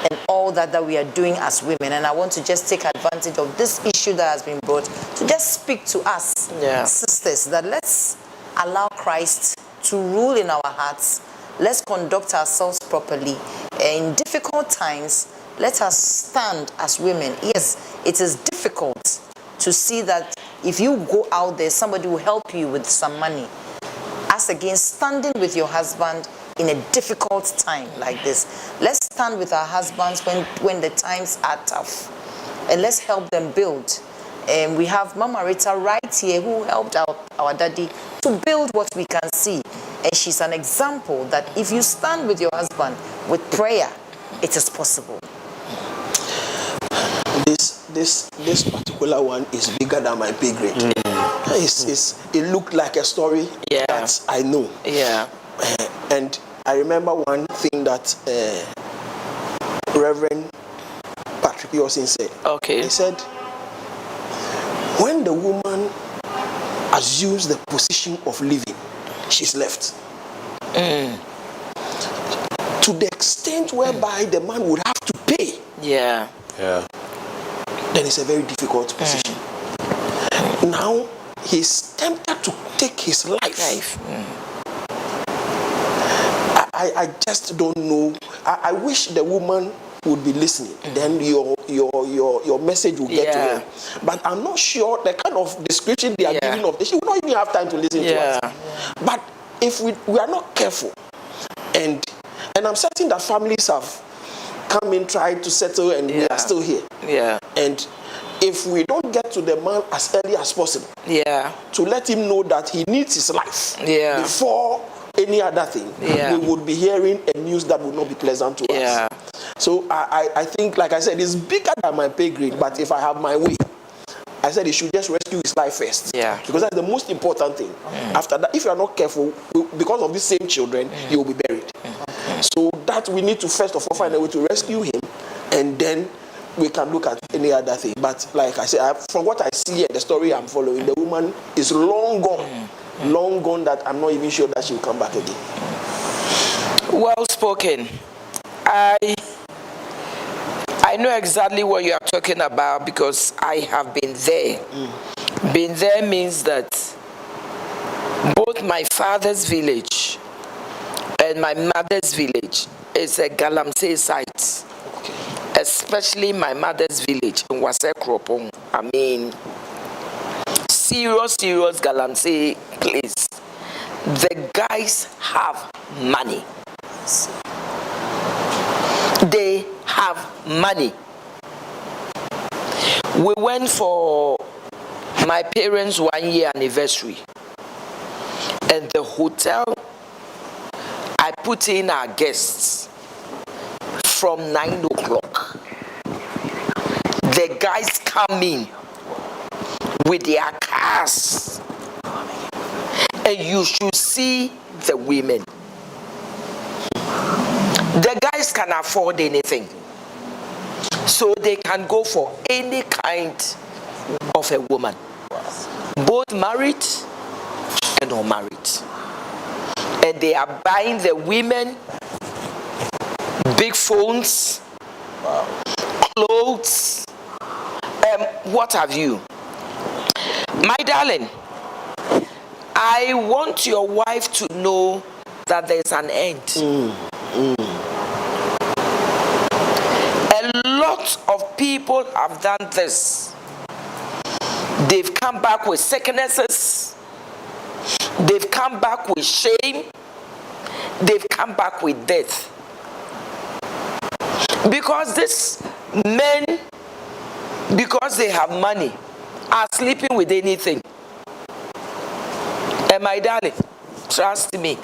And all that we are doing as women. And I want to just take advantage of this issue that has been brought to just speak to us, sisters, that let's allow Christ to rule in our hearts. Let's conduct ourselves properly. In difficult times, let us stand as women. Yes, it is difficult to see that if you go out there, somebody will help you with some money. As against standing with your husband in a difficult time like this. Let's stand with our husbands when the times are tough. And let's help them build. And we have Mama Rita right here who helped our daddy to build what we can see. And she's an example that if you stand with your husband with prayer, it is possible. This particular one is bigger than my pay grade. It looked like a story that I know. And I remember one thing that Reverend Patrick Yosin said. He said, when the woman assumes the position of living, she's left. To the extent whereby the man would have to pay. Then it's a very difficult position. Now he's tempted to take his life. I just don't know. I wish the woman would be listening. Then your message will get to her. But I'm not sure the kind of description they are giving of this. She will not even have time to listen to us. But if we are not careful, and I'm certain that families have come in, tried to settle, and we are still here. And if we don't get to the man as early as possible, to let him know that he needs his life before any other thing, we would be hearing a news that would not be pleasant to us. So I think, like I said, it's bigger than my pay grade, but if I have my way, I said he should just rescue his life first. Because that's the most important thing. After that, if you are not careful, because of these same children, he will be buried. So that we need to first of all find a way to rescue him, and then we can look at any other thing. But like I said, from what I see and the story I'm following, the woman is long gone. Long gone, that I'm not even sure that she'll come back again. Well spoken. I know exactly what you are talking about because I have been there. Been there means that both my father's village and my mother's village is a Galamsey site. Especially my mother's village in Wasekropong. I mean, serious Galamsey place. The guys have money. They have money. We went for my parents' 1-year anniversary, and the hotel I put in our guests from 9 o'clock. The guys come in with their cars, and you should see the women. The guys can afford anything, so they can go for any kind of a woman, both married and unmarried. And they are buying the women big phones, clothes, what have you. My darling, I want your wife to know that there's an end. A lot of people have done this. They've come back with sicknesses. They've come back with shame. They've come back with death. Because these men, because they have money, are sleeping with anything. And my darling, trust me,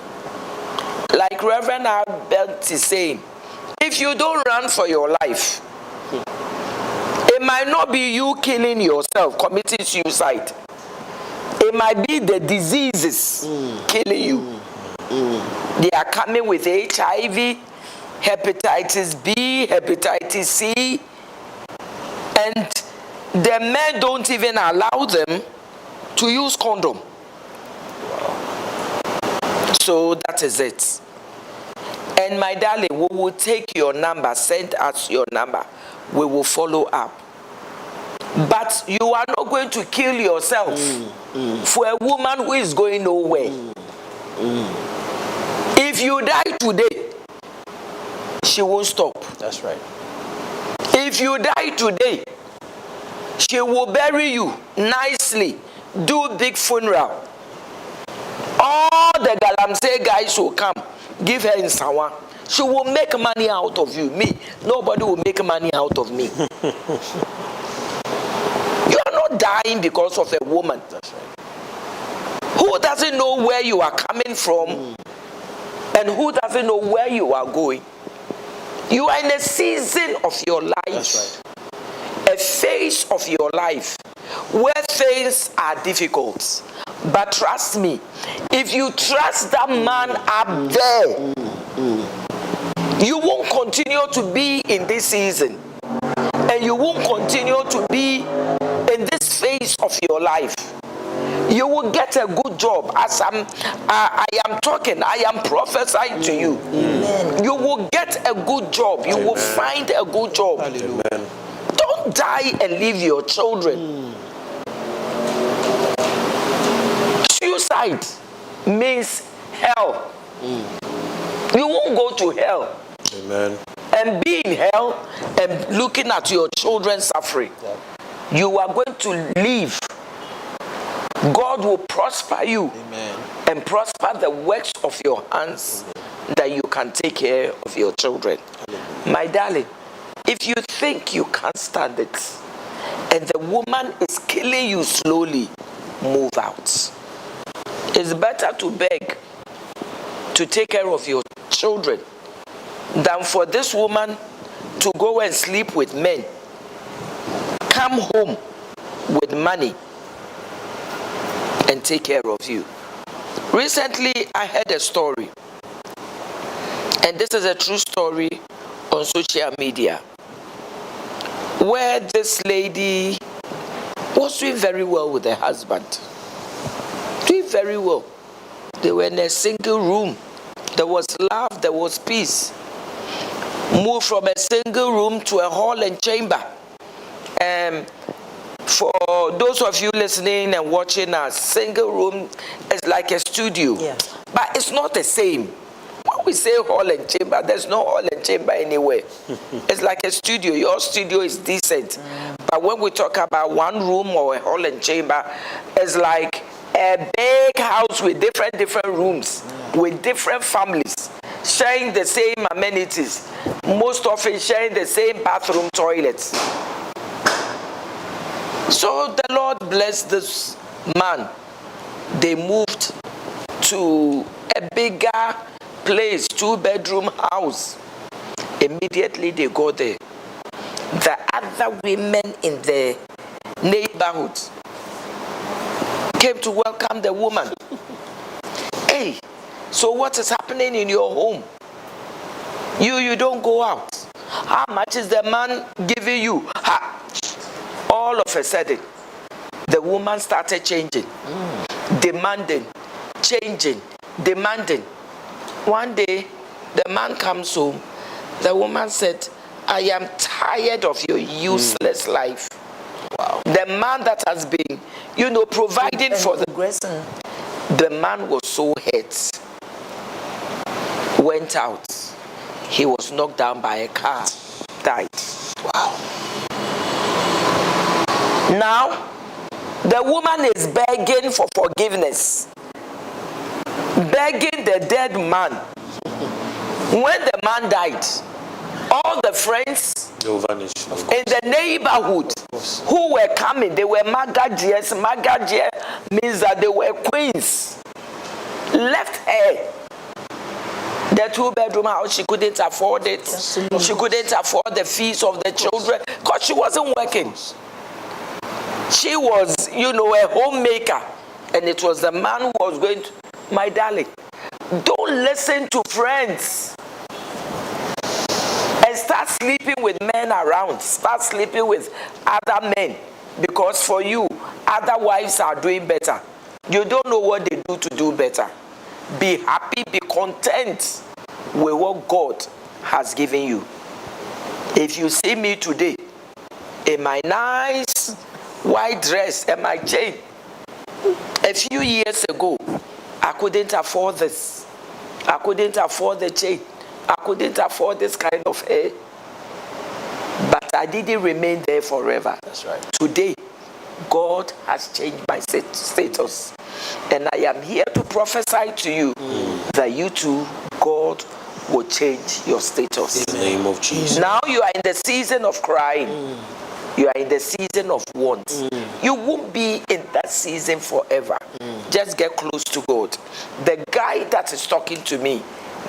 like Reverend Albert is saying, if you don't run for your life, It might not be you killing yourself, committing suicide. It might be the diseases killing you. They are coming with HIV, hepatitis B, hepatitis C, and the men don't even allow them to use condom. So that is it. And my darling, we will take your number, send us your number. We will follow up. But you are not going to kill yourself for a woman who is going nowhere. If you die today, she won't stop. That's right. If you die today, she will bury you nicely, do big funeral. All the Galamsey guys will come, give her in Sawa. She will make money out of you. Me, nobody will make money out of me. You are not dying because of a woman. That's right. Who doesn't know where you are coming from and who doesn't know where you are going? You are in a season of your life. That's right. A phase of your life where things are difficult. But trust me, if you trust that man up there, you won't continue to be in this season. And you won't continue to be in this phase of your life. You will get a good job. As I am talking, I am prophesying to you. Amen. You will get a good job. You will find a good job. Hallelujah. Don't die and leave your children. Suicide means hell. You won't go to hell. Amen. And be in hell and looking at your children suffering. Yeah. You are going to live. God will prosper you. Amen. And prosper the works of your hands, that you can take care of your children. My darling, if you think you can't stand it and the woman is killing you slowly, move out. It's better to beg to take care of your children than for this woman to go and sleep with men, come home with money and take care of you. Recently, I heard a story, and this is a true story on social media, where this lady was doing very well with her husband. Doing very well. They were in a single room. There was love, there was peace. Moved from a single room to a hall and chamber. For those of you listening and watching us, single room is like a studio. Yeah. But it's not the same. When we say hall and chamber, there's no hall and chamber anywhere. It's like a studio. Your studio is decent. But when we talk about one room or a hall and chamber, it's like a big house with different rooms, with different families, sharing the same amenities, most often sharing the same bathroom, toilets. So the Lord blessed this man. They moved to a bigger place, 2-bedroom house. Immediately they go there. The other women in the neighborhood came to welcome the woman. Hey, so what is happening in your home? You don't go out. How much is the man giving you? All of a sudden, the woman started changing, demanding, changing, demanding. One day, the man comes home. The woman said, I am tired of your useless life. Wow. The man that has been, providing for the man was so hurt. Went out. He was knocked down by a car. Died. Wow. Now, the woman is begging for forgiveness. Begging the dead man. When the man died, all the friends in the neighborhood who were coming, they were magajies. Magajies means that they were queens. Left her The 2-bedroom house, she couldn't afford it. She couldn't afford the fees of the children because she wasn't working. She was, a homemaker. And it was the man who was going to, my darling, don't listen to friends. And start sleeping with men around. Start sleeping with other men. Because for you, other wives are doing better. You don't know what they do to do better. Be happy, be content with what God has given you. If you see me today, in my nice white dress and my chain, a few years ago, I couldn't afford this. I couldn't afford the chain. I couldn't afford this kind of hair. But I didn't remain there forever. That's right. Today, God has changed my status. And I am here to prophesy to you that you too, God will change your status. In the name of Jesus. Now you are in the season of crying. You are in the season of want. You won't be in that season forever. Just get close to God. The guy that is talking to me,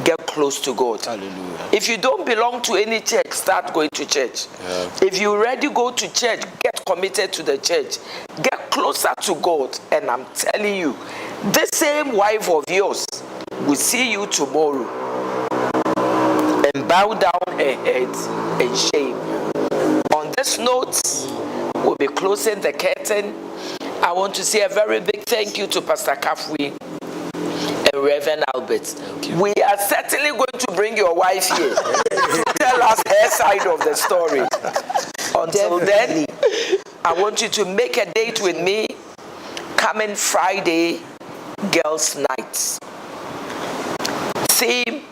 get close to God. Hallelujah. If you don't belong to any church, start going to church. If you already go to church, get committed to the church. Get closer to God. And I'm telling you, this same wife of yours will see you tomorrow and bow down her head in shame. On this note, we'll be closing the curtain. I want to say a very big thank you to Pastor Kafui and Reverend Albert. We are certainly going to bring your wife here to tell us her side of the story. Until then, I want you to make a date with me coming Friday, Girls' Night. Theme,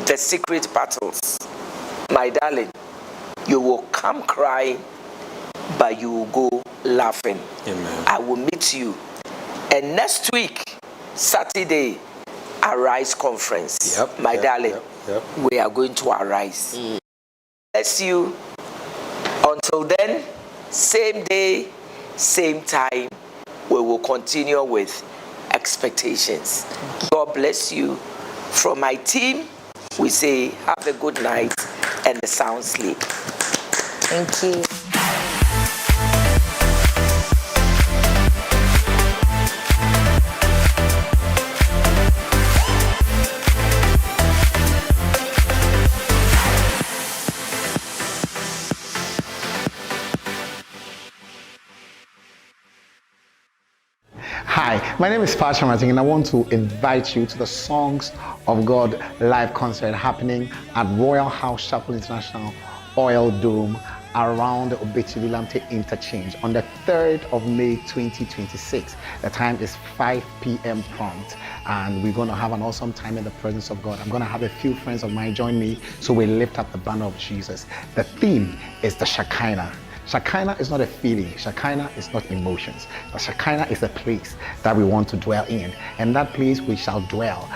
the secret battles. My darling, you will come crying, but you will go laughing. Amen. I will meet you. And next week, Saturday, Arise Conference. My darling, we are going to arise. Bless you. Until then, same day, same time, we will continue with expectations. God bless you. From my team, we say have a good night and a sound sleep. Thank you. Hi, my name is Pastor Martin and I want to invite you to the Songs of God live concert happening at Royalhouse Chapel International Oil Dome around the Obeti-Vilamte interchange on the 3rd of May 2026. The time is 5 p.m. prompt and we're going to have an awesome time in the presence of God. I'm going to have a few friends of mine join me so we lift up the banner of Jesus. The theme is the Shekinah. Shekinah is not a feeling, Shekinah is not emotions, but Shekinah is a place that we want to dwell in, and that place we shall dwell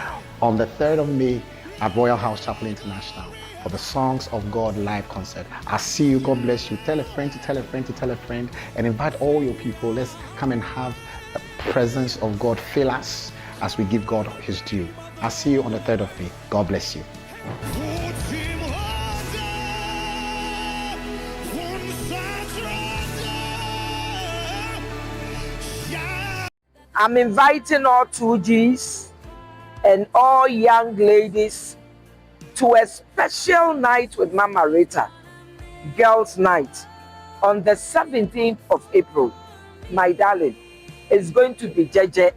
on the 3rd of May at Royalhouse Chapel International for the Songs of God live concert. I'll see you. God bless you. Tell a friend to tell a friend to tell a friend, and invite all your people. Let's come and have the presence of God fill us as we give God his due. I'll see you on the 3rd of May. God bless you. I'm inviting all 2Gs and all young ladies to a special night with Mama Rita, Girls' Night, on the 17th of April. My darling, it's going to be Jeje.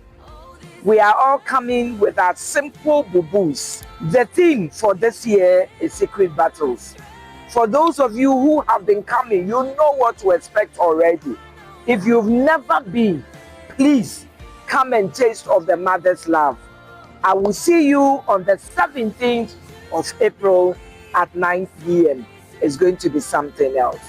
We are all coming with our simple boo-boos. The theme for this year is Secret Battles. For those of you who have been coming, you know what to expect already. If you've never been, please come and taste of the mother's love. I will see you on the 17th of April at 9 p.m. It's going to be something else.